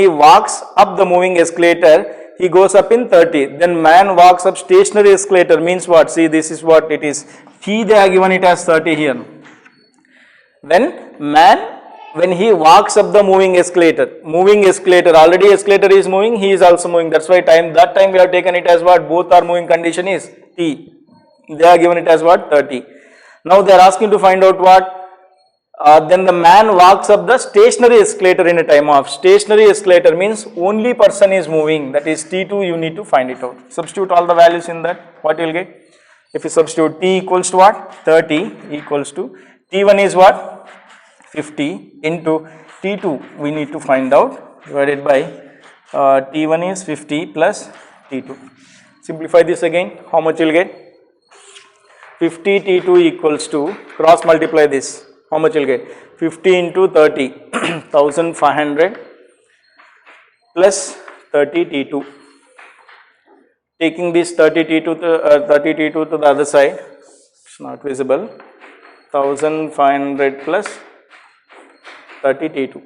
walks up the moving escalator, he goes up in 30. Then man walks up stationary escalator, means what? See, this is what it is. T they are given it as 30 here. when he walks up the moving escalator, already escalator is moving, he is also moving, that's why that time we have taken it as what, both are moving condition is t, they are given it as what, 30. Now they are asking to find out what, then the man walks up the stationary escalator in a time of, stationary escalator means only person is moving, that is t2, you need to find it out. Substitute all the values in that, what you will get? If you substitute t equals to what, 30 equals to, t1 is what, 50 into t2 we need to find out, divided by t1 is 50 plus t2. Simplify this again, how much you will get? 50 t2 equals to, cross multiply this, how much you will get? 50 into 30, 1500 plus 30 t2. Taking this 30 t2 to the other side, it's not visible, 1500 plus 30 t2.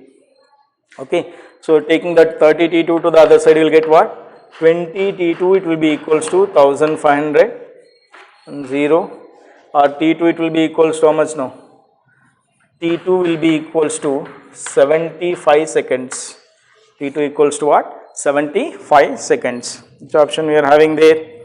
Okay, so taking that 30 t2 to the other side, you will get what? 20 t2, it will be equals to 1500 and 0, or t2 it will be equals to how much now? t2 will be equals to 75 seconds. t2 equals to what? 75 seconds. Which option we are having there?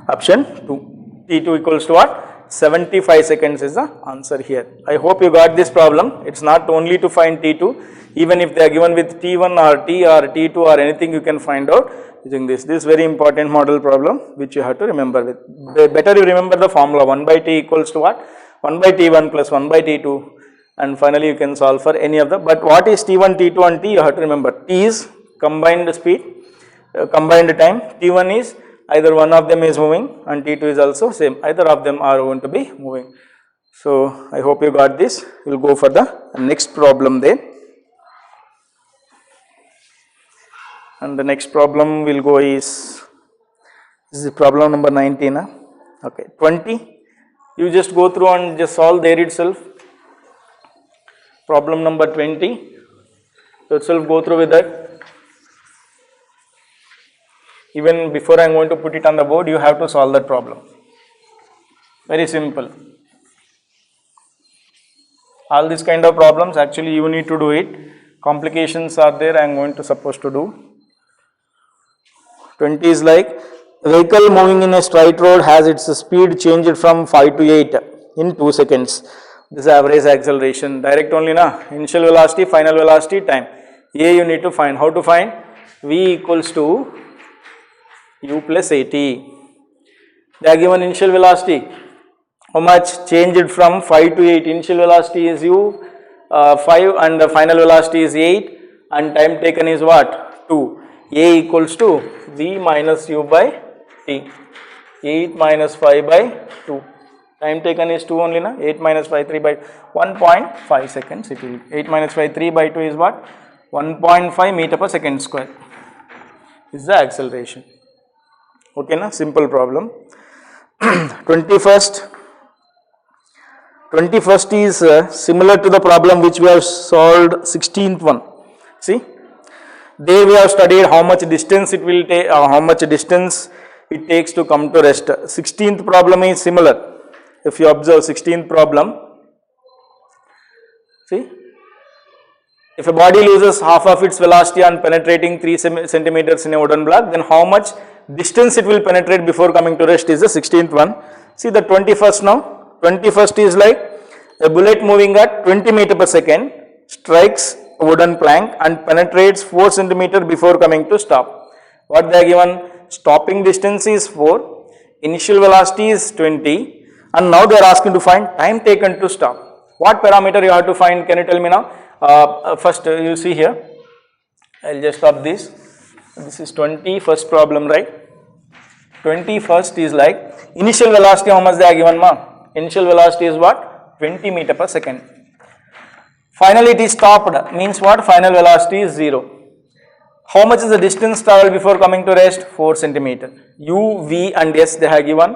Option 2. t2 equals to what? 75 seconds is the answer here. I hope you got this problem. It's not only to find t2, even if they are given with t1 or t or t2 or anything, you can find out using this. This is very important model problem which you have to remember with. Better you remember the formula, 1 by t equals to what? 1 by t1 plus 1 by t2, and finally you can solve for any of the, but what is t1, t2 and t, you have to remember. T is combined speed, combined time, t1 is either one of them is moving and t2 is also same, either of them are going to be moving. So I hope you got this. We will go for the next problem then, and the next problem will go is, this is problem number 19, okay, 20, you just go through and just solve there itself. Problem number 20, yourself go through with that. Even before I am going to put it on the board, you have to solve that problem. Very simple. All these kind of problems actually you need to do it. Complications are there, I am going to supposed to do. 20 is like, vehicle moving in a straight road has its speed changed from 5 to 8 in 2 seconds. This is average acceleration, direct only na, initial velocity, final velocity, time. A you need to find, how to find? V equals to u plus at. They are given initial velocity, how much? Changed from 5 to 8, initial velocity is u, 5 and the final velocity is 8 and time taken is what? 2. A equals to V minus u by t, 8 minus 5 by 2. Time taken is 2 only na, 8 minus 5, 3 by 1.5 seconds it will, 8 minus 5, 3 by 2 is what? 1.5 meter per second square is the acceleration. Okay na, simple problem. 21st is similar to the problem which we have solved, 16th one. See, there we have studied how much distance it will take, how much distance it takes to come to rest. 16th problem is similar. If you observe 16th problem, see, if a body loses half of its velocity on penetrating 3 centimeters in a wooden block, then how much distance it will penetrate before coming to rest is the 16th one. See the 21st now, 21st is like a bullet moving at 20 meter per second strikes a wooden plank and penetrates 4 centimeter before coming to stop. What they are given? Stopping distance is 4, initial velocity is 20, and now they are asking to find time taken to stop. What parameter you have to find? Can you tell me now? First you see here, I will just stop this. This is 21st problem, right? 21st is like initial velocity, how much they are given ma? Initial velocity is what? 20 meter per second. Finally it is stopped, means what? Final velocity is 0. How much is the distance traveled before coming to rest? 4 centimeter. U, V and S they have given.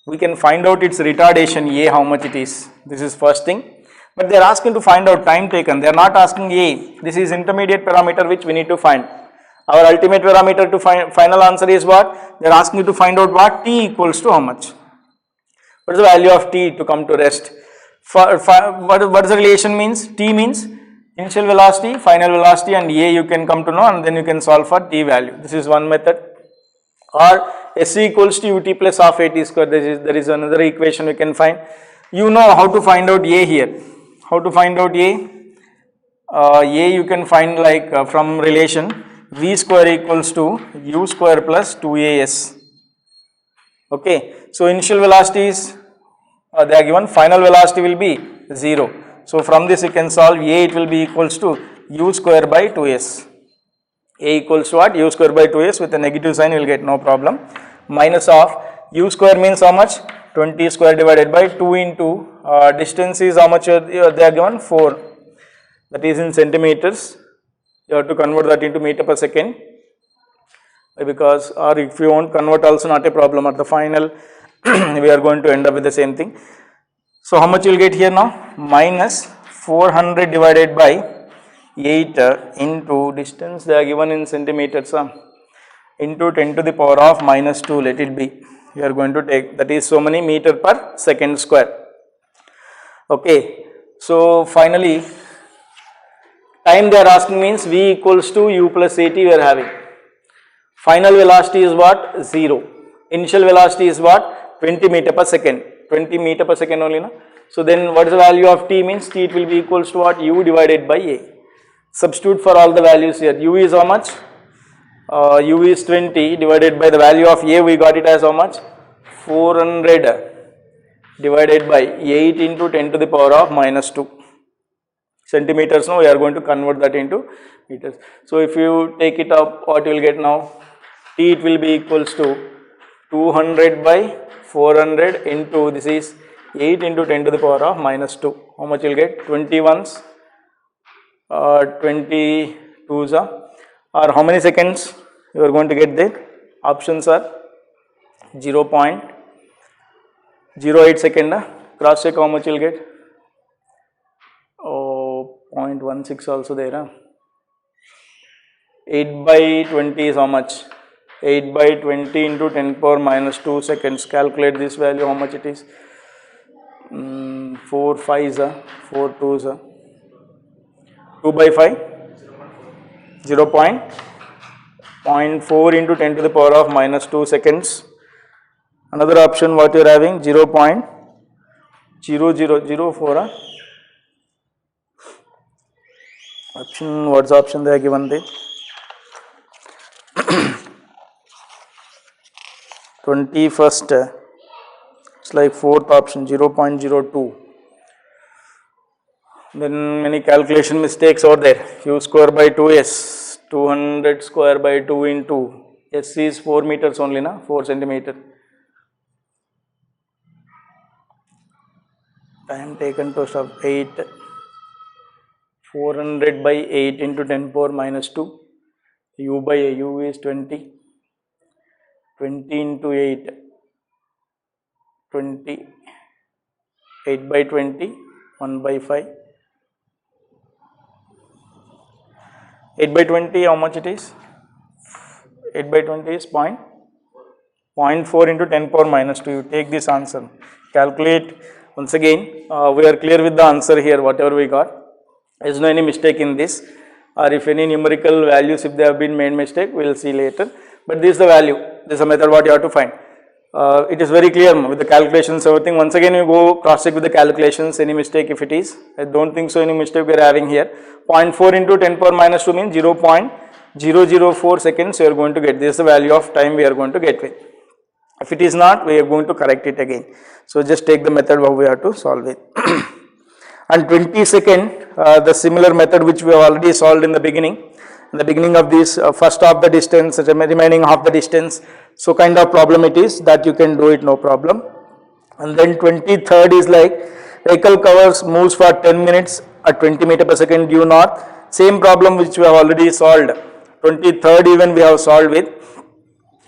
We can find out its retardation A, how much it is. This is first thing. But they are asking to find out time taken. They are not asking A. This is intermediate parameter which we need to find. Our ultimate parameter to find, final answer is what? They are asking you to find out what? T equals to how much? What is the value of T to come to rest? What is the relation means? T means initial velocity, final velocity, and A you can come to know, and then you can solve for T value. This is one method. Or SC equals to UT plus half AT square. There is another equation we can find. You know how to find out A here. How to find out A? A you can find like from relation V square equals to U square plus 2AS. Okay. So initial velocity is they are given, final velocity will be 0. So from this you can solve A, it will be equals to U square by 2S. A equals to what? U square by 2S, with a negative sign you will get no problem. Minus of U square means how much? 20 square divided by 2 into distance is how much they are given? 4. That is in centimeters. You have to convert that into meter per second. Because, or if you won't convert also not a problem, at the final we are going to end up with the same thing. So how much you will get here now? Minus 400 divided by 8 into distance they are given in centimeters into 10 to the power of minus 2, let it be. You are going to take, that is so many meter per second square. Okay. So finally time they are asking means V equals to U plus AT we are having. Final velocity is what? 0. Initial velocity is what? 20 meter per second. 20 meter per second only, no? So then what is the value of T means? T it will be equals to what? U divided by A. Substitute for all the values here. U is how much? U is 20 divided by the value of A, we got it as how much? 400 divided by 8 into 10 to the power of minus 2. Centimeters, now we are going to convert that into meters. So if you take it up, what you will get now? T it will be equals to 200 by 400 into, this is 8 into 10 to the power of minus 2. How much you will get? 21s, 22s, or how many seconds you are going to get there? Options are 0.08 second. Cross check how much you will get? 0.16 also there. 8 by 20 is how much? 8 by 20 into 10 power minus 2 seconds. Calculate this value, how much it is? 4 5s, 4 2s, 2 by 5, 0.4 into 10 to the power of minus 2 seconds. Another option what you are having? 0.0004. Option, what's the option they are given there? 21st, it's like 4th option, 0.02. Then many calculation mistakes over there. U square by 2S, 200 square by 2 into S is 4 meters only, na? 4 centimeter. Time taken to stop 8. 400 by 8 into 10 power minus 2. U by A, U is 20. 20 into 8, 20, 8 by 20, 1 by 5. 8 by 20, how much it is? 8 by 20 is 0.4 into 10 power minus 2. You take this answer, calculate once again. We are clear with the answer here, whatever we got. There is no any mistake in this, or if any numerical values, if they have been made mistake, we will see later. But this is the value, this is the method what you have to find. It is very clear with the calculations, everything. Once again you go cross check with the calculations, any mistake if it is. I don't think so any mistake we are having here. 0.4 into 10 power minus 2 means 0.004 seconds you are going to get. This is the value of time we are going to get with. If it is not, we are going to correct it again. So just take the method how we have to solve it. And 22nd, the similar method which we have already solved in the beginning. In the beginning of this, first half the distance, remaining half the distance. So kind of problem it is that you can do it, no problem. And then 23rd is like vehicle covers moves for 10 minutes at 20 meter per second due north. Same problem which we have already solved. 23rd even we have solved with.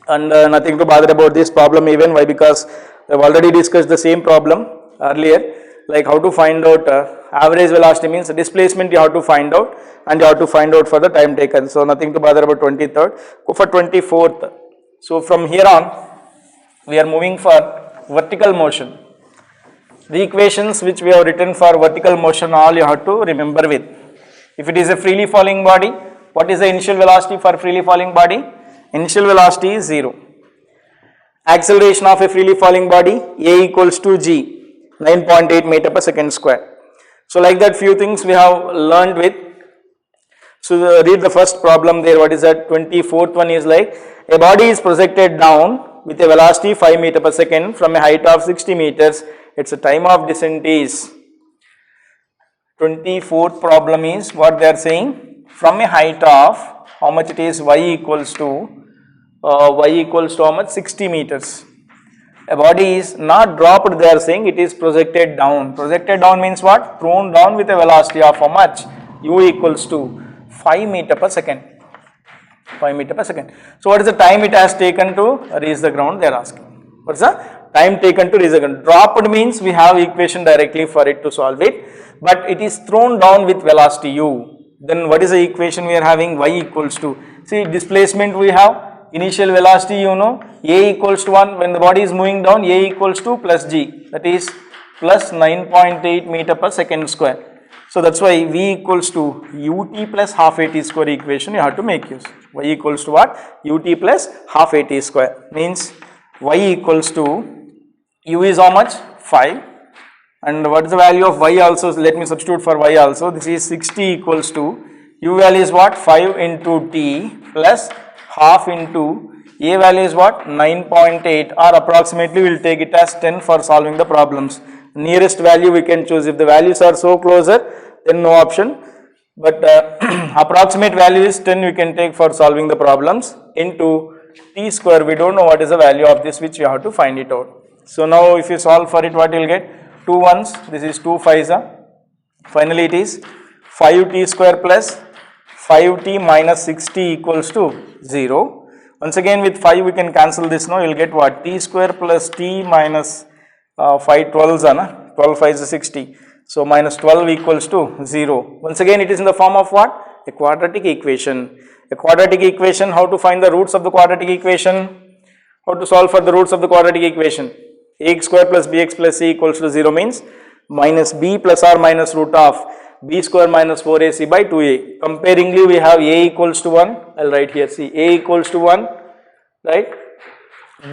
And nothing to bother about this problem even. Why? Because we have already discussed the same problem earlier. Like how to find out average velocity means displacement you have to find out, and you have to find out for the time taken. So nothing to bother about 23rd. Go for 24th. So from here on we are moving for vertical motion. The equations which we have written for vertical motion, all you have to remember with. If it is a freely falling body, what is the initial velocity for freely falling body? Initial velocity is 0. Acceleration of a freely falling body, A equals to G, 9.8 meter per second square. So like that few things we have learned with. So read the first problem there. What is that? 24th one is like, a body is projected down with a velocity 5 meter per second from a height of 60 meters. Its time of descent is, 24th problem is what they are saying, from a height of, how much it is, y equals to how much, 60 meters. A body is not dropped, they are saying it is projected down. Projected down means what? Thrown down with a velocity of how much? U equals to 5 meter per second. 5 meter per second. So what is the time it has taken to reach the ground, they are asking. What's the time taken to reach the ground? Dropped means we have equation directly for it to solve it, but it is thrown down with velocity u. Then what is the equation we are having? Y equals to, see, displacement we have, initial velocity you know, A equals to 1, when the body is moving down, A equals to plus G, that is plus 9.8 meter per second square. So that's why V equals to ut plus half at square equation you have to make use. Y equals to what? Ut plus half at square means y equals to, u is how much? 5, and what is the value of y also? Let me substitute for y also. This is 60 equals to, u value is what? 5 into t plus half into a value is what? 9.8, or approximately we will take it as 10 for solving the problems. Nearest value we can choose. If the values are so closer, then no option, but approximate value is 10 we can take for solving the problems, into t square. We don't know what is the value of this, which you have to find it out. So now if you solve for it, what you will get? 2 ones, this is 2 5s, finally it is 5t square plus 5t minus 60 equals to 0. Once again with 5 we can cancel this now, you will get what? T square plus t minus 5 12s, 12 5 is 60. So minus 12 equals to 0. Once again it is in the form of what? A quadratic equation. A quadratic equation, how to find the roots of the quadratic equation? How to solve for the roots of the quadratic equation? Ax square plus bx plus c equals to 0 means minus b plus or minus root of b square minus 4ac by 2a. Comparingly we have a equals to 1, I will write here, see, a equals to 1, right,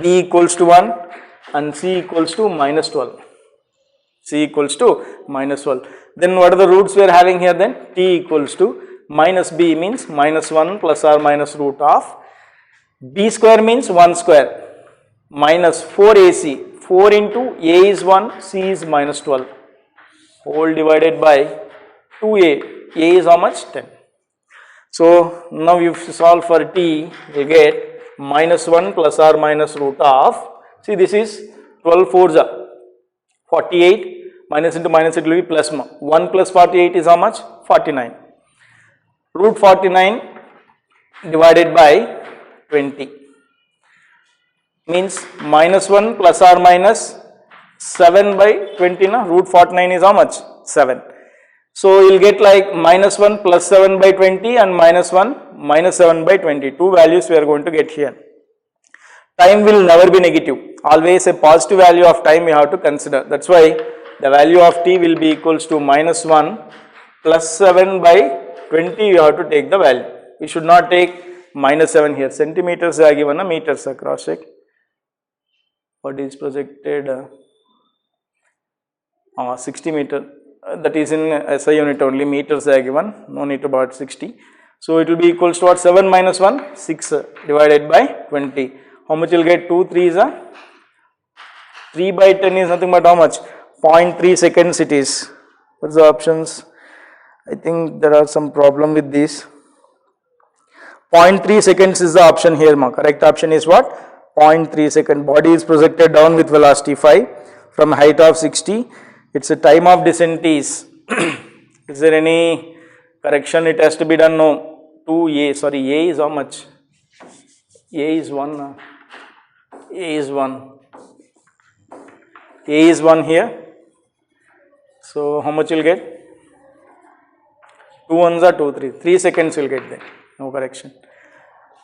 b equals to 1 and c equals to minus 12. C equals to minus 12. Then what are the roots we are having here then? T equals to minus b means minus 1 plus or minus root of b square means 1 square minus 4ac. 4 into a is 1, c is minus 12, whole divided by 2a. A is how much? 10. So now if you solve for t, you get minus 1 plus or minus root of, see this is 12 4s, 48, minus into minus it will be plus 1 plus 48 is how much? 49. Root 49 divided by 20 means minus 1 plus or minus 7 by 20, na? Root 49 is how much? 7. So you will get like minus 1 plus 7 by 20 and minus 1 minus 7 by 20. Two values we are going to get here. Time will never be negative. Always a positive value of time you have to consider. That's why the value of t will be equals to minus 1 plus 7 by 20. You have to take the value. We should not take minus 7 here. Centimeters are given, meters cross check. What is projected? 60 meter. That is in SI unit only. Meters are given. No need to about 60. So it will be equals to what? 7 minus 1? 6 divided by 20. How much you will get? 2 3s? 3 by 10 is nothing but how much? 0.3 seconds it is. What's the options? I think there are some problem with this. 0.3 seconds is the option here. Correct option is what? 0.3 second. Body is projected down with velocity 5 from height of 60. Its a time of descent is. Is there any correction it has to be done? No. 2a. Sorry, a is how much? A is 1. A is 1. A is 1 here. So how much you will get? 2 1s are 2 3. 3 seconds you will get there. No correction.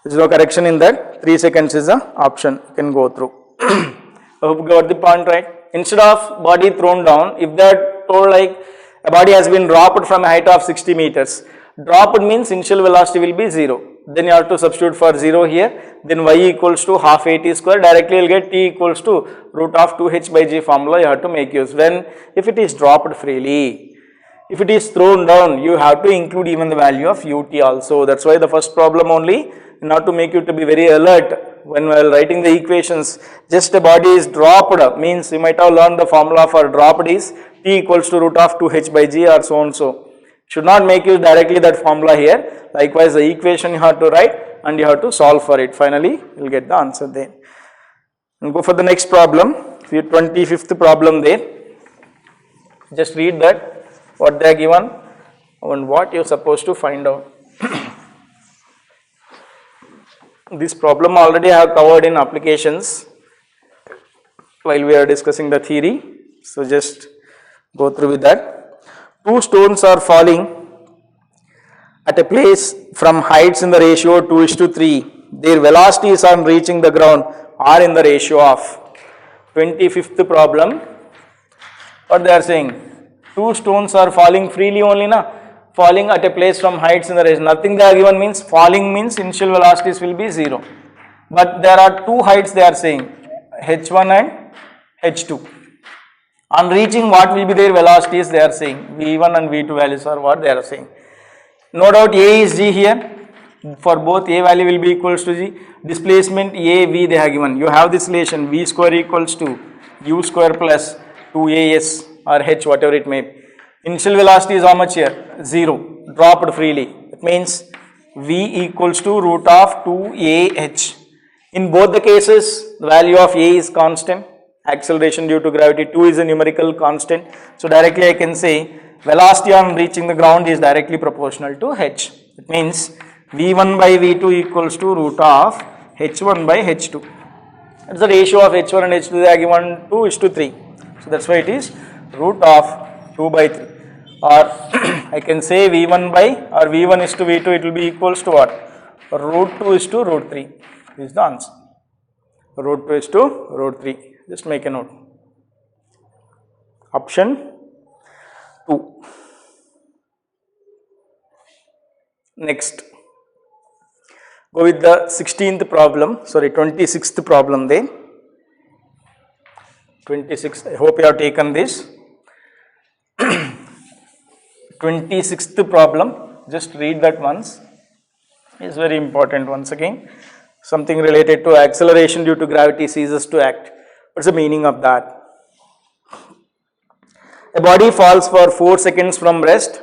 There is no correction in that. 3 seconds is the option. You can go through. I hope you got the point right. instead of body thrown down, if they are told like a body has been dropped from a height of 60 meters, dropped means initial velocity will be 0. Then you have to substitute for 0 here, then y equals to half a t square, directly you will get t equals to root of 2h by g formula you have to make use. When, if it is dropped freely, if it is thrown down, you have to include even the value of ut also. That's why the first problem only, not to make you to be very alert when while writing the equations, just a body is dropped means you might have learned the formula for dropped is t equals to root of 2h by g or so and so. Should not make use directly that formula here. Likewise, the equation you have to write and you have to solve for it. Finally, you will get the answer there. And go for the next problem. Your 25th problem there. Just read that, what they are given and what you are supposed to find out. This problem already I have covered in applications while we are discussing the theory. So just go through with that. Two stones are falling at a place from heights in the ratio 2:3. Their velocities on reaching the ground are in the ratio of 25th problem. What they are saying? Two stones are falling freely only, na? Falling at a place from heights in the ratio. Nothing they are given means falling means initial velocities will be 0. But there are two heights they are saying, h1 and h2. On reaching, what will be their velocities they are saying, v1 and v2 values are what they are saying. No doubt a is g here, for both a value will be equals to g, displacement a, v they have given. You have this relation v square equals to u square plus 2as or h, whatever it may be. Initial velocity is how much here? 0, dropped freely. It means v equals to root of 2ah. In both the cases, the value of a is constant. Acceleration due to gravity 2 is a numerical constant. So directly I can say velocity on reaching the ground is directly proportional to h. It means v1 by v2 equals to root of h1 by h2. That's the ratio of h1 and h2 they are given 2:3. So that's why it is root of 2 by 3. Or I can say v1 by or v1 is to v2, it will be equals to what? Root 2 is to root 3. This is the answer. Root 2 is to root 3. Just make a note. Option 2. Next, go with the 26th problem there. 26th, I hope you have taken this. 26th problem, just read that once. It's very important once again. Something related to acceleration due to gravity ceases to act. What's the meaning of that? A body falls for 4 seconds from rest.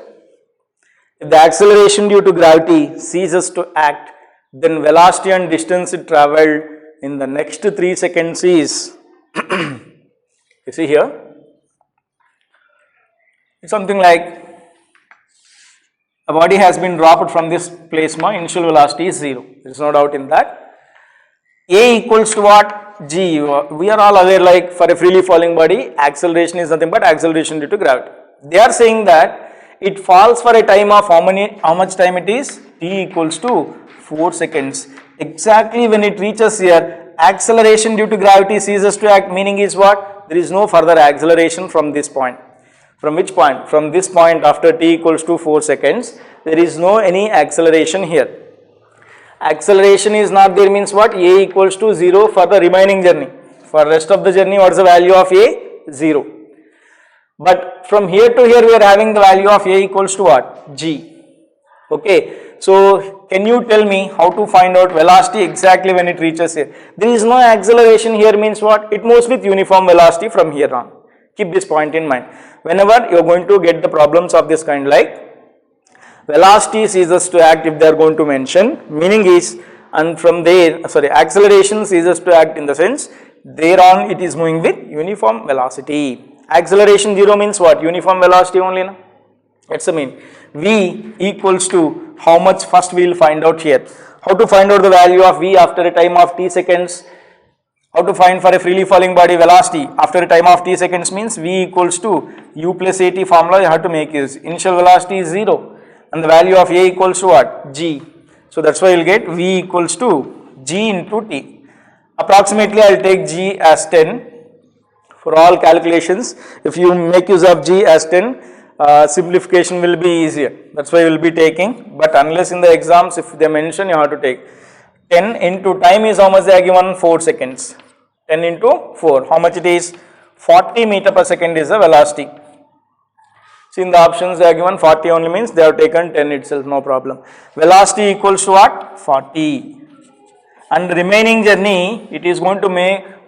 If the acceleration due to gravity ceases to act, then velocity and distance it travelled in the next 3 seconds is, you see here, it's something like a body has been dropped from this place, initial velocity is 0. There is no doubt in that. A equals to what? G. We are all aware, like for a freely falling body, acceleration is nothing but acceleration due to gravity. They are saying that it falls for a time of how much time it is? T equals to 4 seconds. Exactly when it reaches here, acceleration due to gravity ceases to act, meaning is what? There is no further acceleration from this point. From which point? From this point after t equals to 4 seconds, there is no any acceleration here. Acceleration is not there means what? A equals to 0 for the remaining journey. For rest of the journey, what is the value of A? 0. But from here to here, we are having the value of A equals to what? G. Okay. So, can you tell me how to find out velocity exactly when it reaches here? There is no acceleration here means what? It moves with uniform velocity from here on. Keep this point in mind. Whenever you are going to get the problems of this kind, like velocity ceases to act if they are going to mention, meaning is, and from there, acceleration ceases to act in the sense, thereon it is moving with uniform velocity. Acceleration 0 means what? Uniform velocity only, na? That's the mean. V equals to how much? First we will find out here. How to find out the value of V after a time of t seconds? How to find for a freely falling body velocity after a time of t seconds means V equals to U plus AT formula you have to make use. Initial velocity is 0. And the value of A equals to what? G. So that's why you will get V equals to G into T. Approximately I will take G as 10 For all calculations, if you make use of g as 10, simplification will be easier. That's why you will be taking. But unless in the exams, if they mention, you have to take 10 into time is how much they are given? 4 seconds. 10 into 4. How much it is? 40 meter per second is the velocity. See, in the options they are given 40 only, means they have taken 10 itself, no problem. Velocity equals to what? 40. And the remaining journey, it is going to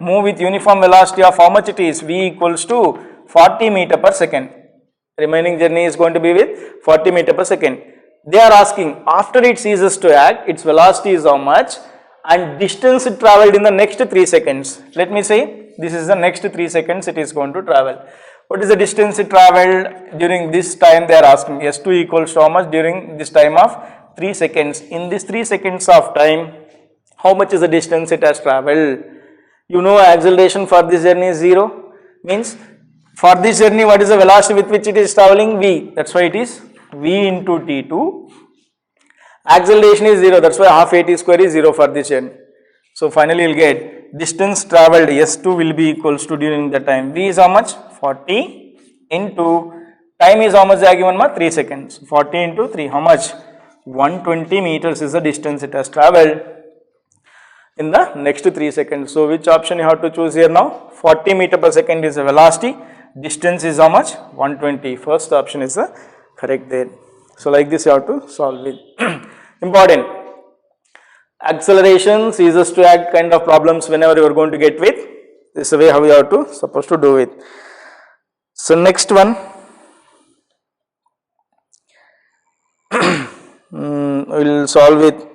move with uniform velocity of how much it is? V equals to 40 meter per second. Remaining journey is going to be with 40 meter per second. They are asking, after it ceases to act, its velocity is how much and distance it travelled in the next 3 seconds. Let me say, this is the next 3 seconds it is going to travel. What is the distance it travelled during this time? They are asking. S2 equals to how much during this time of 3 seconds. In this 3 seconds of time, how much is the distance it has travelled? You know acceleration for this journey is 0. Means for this journey, what is the velocity with which it is travelling? V. That's why it is V into T2. Acceleration is 0. That's why half AT square is 0 for this journey. So finally you will get distance travelled S2 will be equals to during the time. V is how much? 40 into time is how much they are given? 3 seconds. 40 into 3. How much? 120 meters is the distance it has travelled in the next 3 seconds. So which option you have to choose here now? 40 meter per second is the velocity. Distance is how much? 120. First option is the correct there. So like this you have to solve it. Important. Acceleration, ceases to act kind of problems whenever you are going to get with. This is the way how you have to supposed to do it. So next one. We will solve it.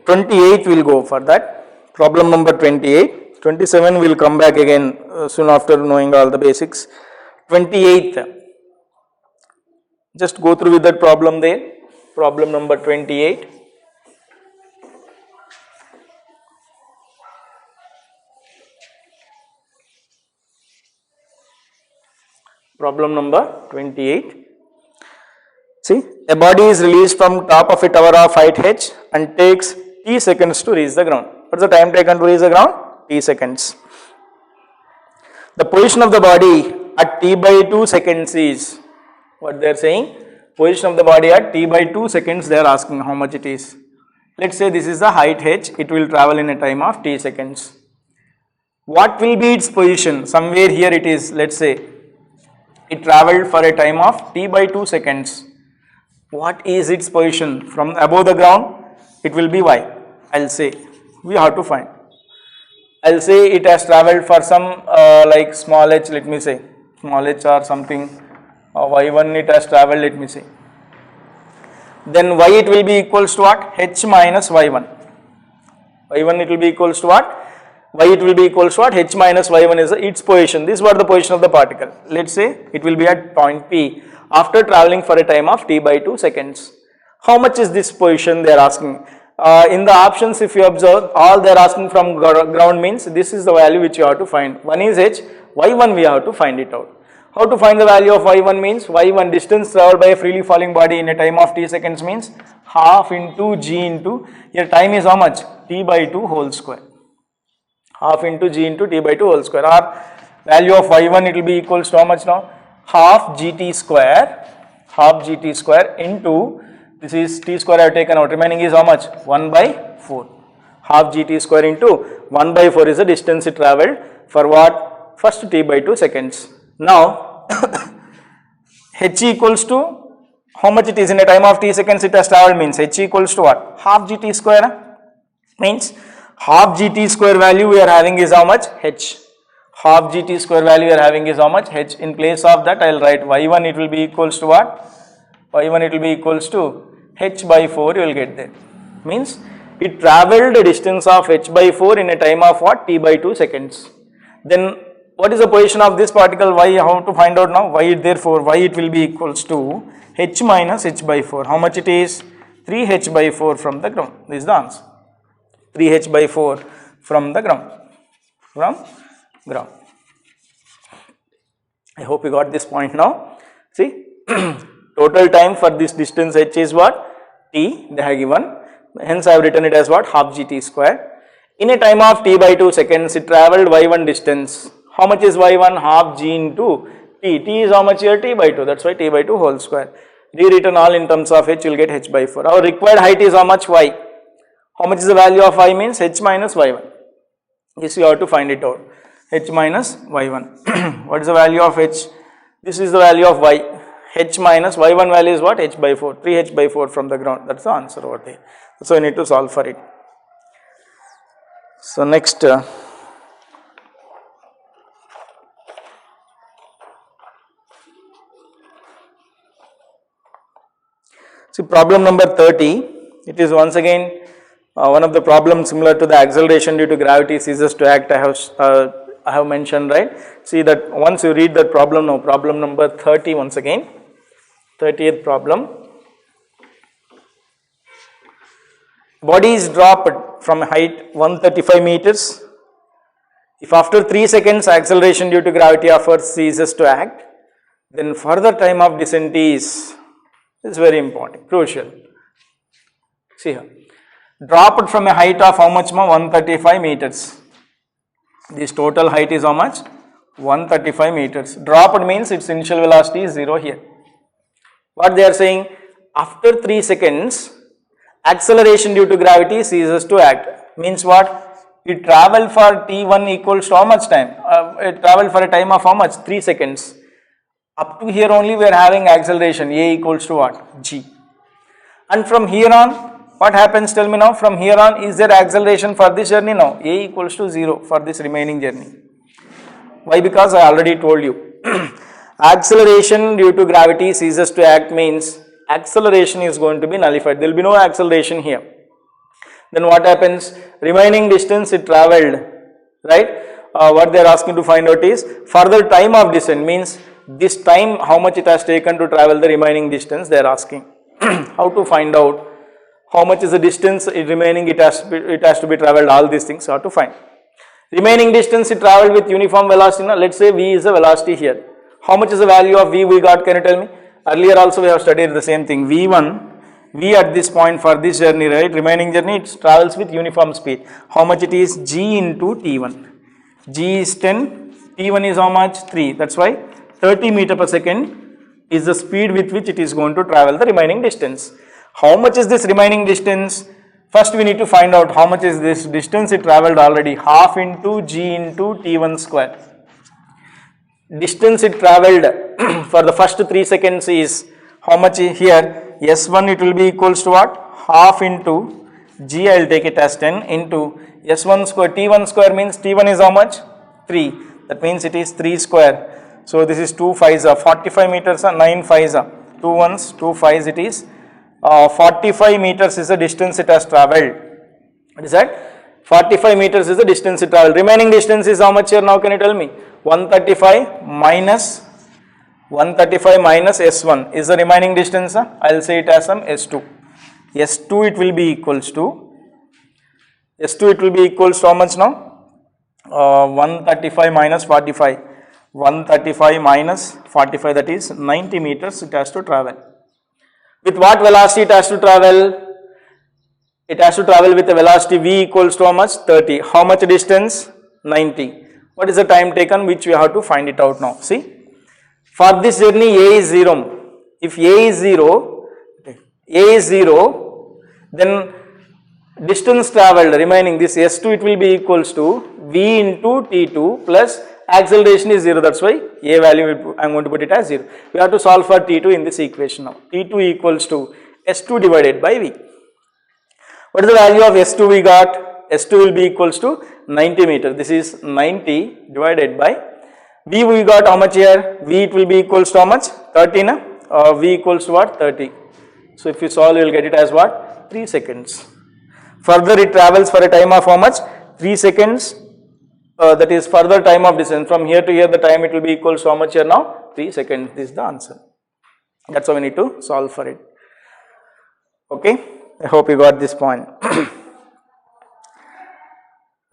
28 will go for that. Problem number 28. 27 will come back again soon after knowing all the basics. 28th. Just go through with that problem there. Problem number 28. Problem number 28. See, a body is released from top of a tower of height h and takes t seconds to reach the ground. What is the time taken to reach the ground? T seconds. The position of the body at t by 2 seconds is, what they are saying? Position of the body at t by 2 seconds, they are asking how much it is. Let's say this is the height h, it will travel in a time of t seconds. What will be its position? Somewhere here it is, let's say it travelled for a time of t by 2 seconds. What is its position? From above the ground, it will be y. I'll say, we have to find. I'll say it has travelled for some like small h, let me say, small h or something, y1 it has travelled, let me say. Then y it will be equals to what? H minus y1. y1 it will be equals to what? Y it will be equals to what? H minus y1 is its position. This is what the position of the particle. Let's say it will be at point P after travelling for a time of t by 2 seconds. How much is this position they are asking? In the options, if you observe, all they are asking from ground means this is the value which you have to find. One is h, y1 we have to find it out. How to find the value of y1 means? Y1 distance travelled by a freely falling body in a time of t seconds means half into g into, here time is how much? T by 2 whole square. Half into g into t by 2 whole square. Our value of y1 it will be equals to how much now? Half gt square into, this is t square I have taken out, remaining is how much? 1 by 4. Half gt square into 1 by 4 is the distance it travelled for what? First t by 2 seconds. Now, h equals to how much it is in a time of t seconds it has travelled means h equals to what? Half gt square means half gt square value we are having is how much? H. Half gt square value we are having is how much? H. In place of that I will write y1 it will be equals to what? Y1 it will be equals to h by 4 you will get there. Means it travelled a distance of h by 4 in a time of what? T by 2 seconds. Then what is the position of this particle y? How to find out now? Y therefore y it will be equals to h minus h by 4. How much it is? 3h by 4 from the ground. This is the answer. 3h by 4 from the ground. I hope you got this point now. See, total time for this distance h is what? T they have given. Hence I have written it as what? Half gt square In a time of t by 2 seconds, it travelled y1 distance. How much is y1? Half g into t. T is how much here? T by 2. That's why t by 2 whole square. Rewritten all in terms of h, you will get h by 4. Our required height is how much? Y. How much is the value of y? Means h minus y1. This you have to find it out. H minus y1. What is the value of h? This is the value of y. H minus y1 value is what? H by 4. 3h by 4 from the ground. That's the answer over there. So, we need to solve for it. So, next. See, problem number 30. It is once again one of the problems similar to the acceleration due to gravity ceases to act. I have mentioned, right. See that once you read that problem now, problem number 30 once again, 30th problem. Body is dropped from height 135 meters. If after 3 seconds acceleration due to gravity of earth ceases to act, then further time of descent is very important, crucial. See here, dropped from a height of how much more? 135 meters. This total height is how much? 135 meters. Dropped means its initial velocity is 0 here. What they are saying? After 3 seconds, acceleration due to gravity ceases to act. Means what? It travel for t1 equals to how much time? It travel for a time of how much? 3 seconds. Up to here only we are having acceleration a equals to what? G. And from here on, what happens? Tell me now. From here on, is there acceleration for this journey? No. A equals to 0 for this remaining journey. Why? Because I already told you. Acceleration due to gravity ceases to act means acceleration is going to be nullified. There will be no acceleration here. Then what happens? Remaining distance it travelled, right? What they are asking to find out is further time of descent, means this time how much it has taken to travel the remaining distance they are asking. How to find out how much is the distance remaining it has to be travelled, all these things are to find. Remaining distance it travelled with uniform velocity. Now, let's say v is the velocity here. How much is the value of v we got? Can you tell me? Earlier also we have studied the same thing. V at this point for this journey, right? Remaining journey it travels with uniform speed. How much it is? G into T1. G is 10, T1 is how much? 3. That's why 30 meter per second is the speed with which it is going to travel the remaining distance. How much is this remaining distance? First we need to find out how much is this distance it travelled already. Half into G into T1 square. Distance it travelled for the first 3 seconds is how much here? S1 it will be equals to what? Half into G, I will take it as 10 into S1 square. T1 square means T1 is how much? 3. That means it is 3 square. So this is 2 5s are 45 meters are 9 5s are 2 ones 2 5s it is 45 meters is the distance it has travelled. What is that? 45 meters is the distance it travelled. Remaining distance is how much here now? Can you tell me? 135 minus S1 is the remaining distance. I will say it as some S2. S2 it will be equals to how much now? 135 minus 45. 135 minus 45, that is 90 meters it has to travel. With what velocity it has to travel? It has to travel with a velocity v equals to how much? 30. How much distance? 90. What is the time taken, which we have to find it out now? See, for this journey a is 0. If a is 0, then distance travelled remaining this S2 it will be equals to v into T2 plus acceleration is 0. That's why a value I am going to put it as 0. We have to solve for T2 in this equation now. T2 equals to S2 divided by v. What is the value of S2 we got? S2 will be equals to 90 meter. This is 90 divided by v we got how much here? V it will be equals to how much? 30 na? V equals to what? 30. So if you solve you will get it as what? 3 seconds. Further it travels for a time of how much? 3 seconds. That is further time of distance. From here to here the time it will be equals to how much here now? 3 seconds. This is the answer. That's how we need to solve for it. Okay. I hope you got this point.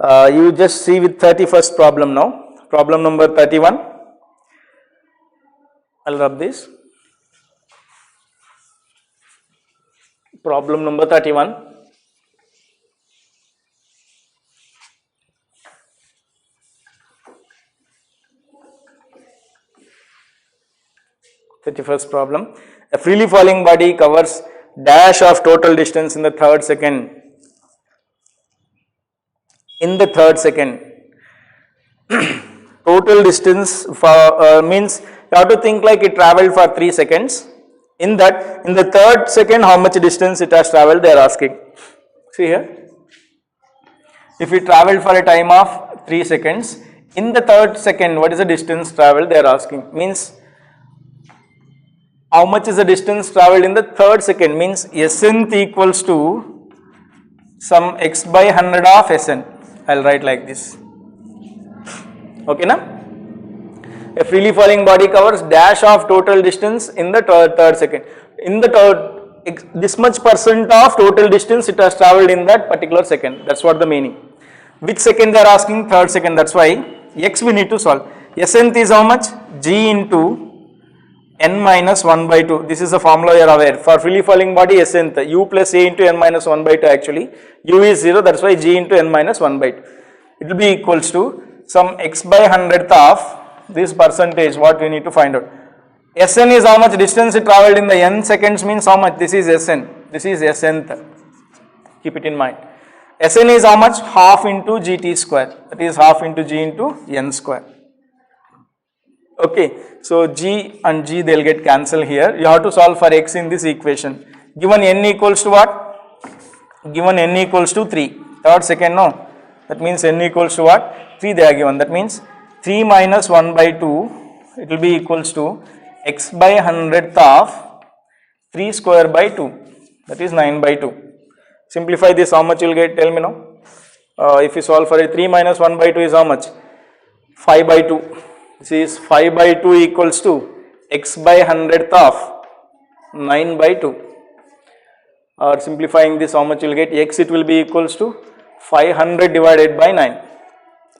You just see with 31st problem now. Problem number 31. I'll rub this. Problem number 31. 21st problem. A freely falling body covers dash of total distance in the third second. In the third second. Total distance for means you have to think like it traveled for 3 seconds. In that, in the third second, how much distance it has traveled, they are asking. See here. If it traveled for a time of 3 seconds, in the third second, what is the distance traveled, they are asking. Means, how much is the distance traveled in the third second? Means, Snth equals to some x by 100 of Sn. I will write like this. Okay, na? A freely falling body covers dash of total distance in the third second. In the third, this much percent of total distance it has traveled in that particular second. That's what the meaning. Which second they are asking? Third second. That's why x we need to solve. Snth is how much? G into n minus 1 by 2. This is the formula you are aware. For freely falling body, Snth, u plus a into n minus 1 by 2 actually. U is 0, that's why g into n minus 1 by 2. It will be equals to some x by 100th of this percentage, what we need to find out. Sn is how much distance it travelled in the n seconds, means how much? This is Sn. This is Snth. Keep it in mind. Sn is how much? Half into gt square. That is half into g into n square. Okay. So g and g they will get cancelled here. You have to solve for x in this equation. Given n equals to what? Given n equals to 3. Third second, no. That means n equals to what? 3 they are given. That means 3 minus 1 by 2, it will be equals to x by 100th of 3 square by 2. That is 9 by 2. Simplify this, how much you will get? Tell me now. If you solve for it, 3 minus 1 by 2 is how much? 5 by 2. This is 5 by 2 equals to x by 100th of 9 by 2. Or simplifying this, how much you will get? X it will be equals to 500 divided by 9.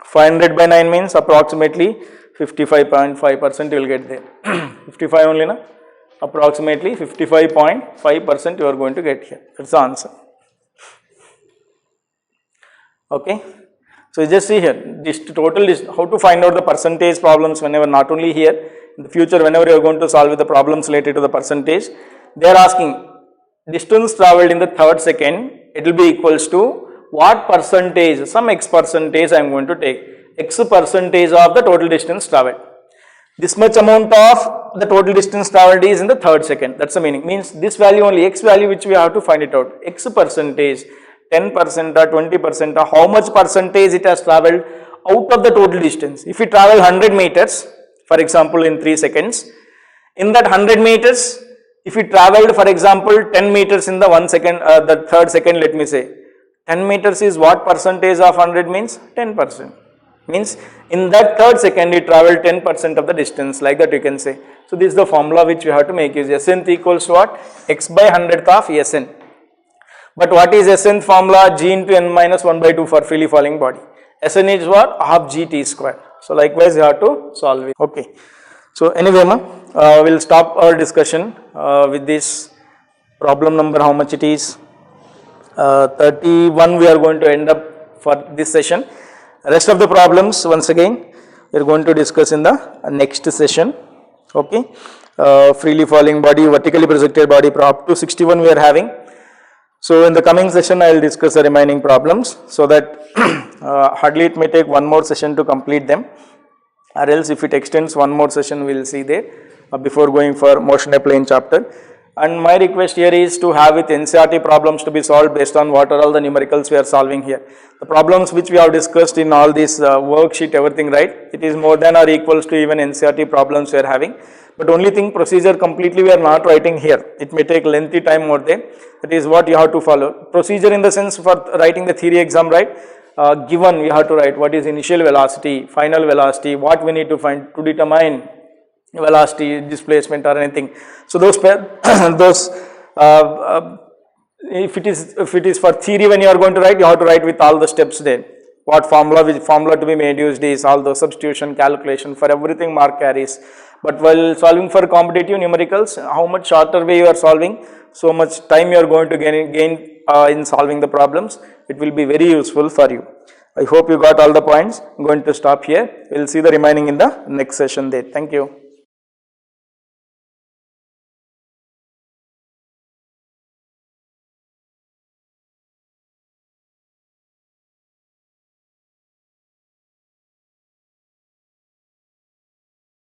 500 by 9 means approximately 55.5% you will get there. 55 only, na? Approximately 55.5% you are going to get here. That's the answer. Okay. So just see here, this total is how to find out the percentage problems whenever, not only here, in the future whenever you are going to solve with the problems related to the percentage, they are asking distance travelled in the third second, it will be equals to what percentage, some x percentage I am going to take, x percentage of the total distance travelled. This much amount of the total distance travelled is in the third second, that's the meaning. Means this value only, x value which we have to find it out, x percentage, 10% or 20% or how much percentage it has travelled out of the total distance. If we travel 100 meters, for example in 3 seconds, in that 100 meters, if we travelled for example 10 meters in the the third second, let me say, 10 meters is what percentage of 100 means? 10%. Means in that third second it travelled 10% of the distance, like that you can say. So this is the formula which we have to make use. Snth equals to what? X by 100th of Sn. But what is Snth formula? G into n minus 1 by 2 for freely falling body. Sn is what? Half gt square. So likewise you have to solve it. Okay. So anyway, we'll stop our discussion with this problem number, how much it is? 31 we are going to end up for this session. Rest of the problems once again we are going to discuss in the next session. Okay. Freely falling body, vertically projected body, up to 61 we are having. So in the coming session I will discuss the remaining problems, so that hardly it may take one more session to complete them, or else if it extends one more session we will see there before going for motion plane chapter. And my request here is to have with NCERT problems to be solved based on what are all the numericals we are solving here. The problems which we have discussed in all this worksheet, everything, right, it is more than or equals to even NCERT problems we are having. But only thing, procedure completely we are not writing here. It may take lengthy time more there. That is what you have to follow. Procedure in the sense for writing the theory exam, right? Given we have to write what is initial velocity, final velocity, what we need to find to determine velocity, displacement or anything. So those if it is for theory, when you are going to write, you have to write with all the steps there. What formula, which formula to be made used is, all the substitution, calculation, for everything mark carries. But while solving for competitive numericals, how much shorter way you are solving, so much time you are going to gain in solving the problems. It will be very useful for you. I hope you got all the points. I am going to stop here. We will see the remaining in the next session there. Thank you.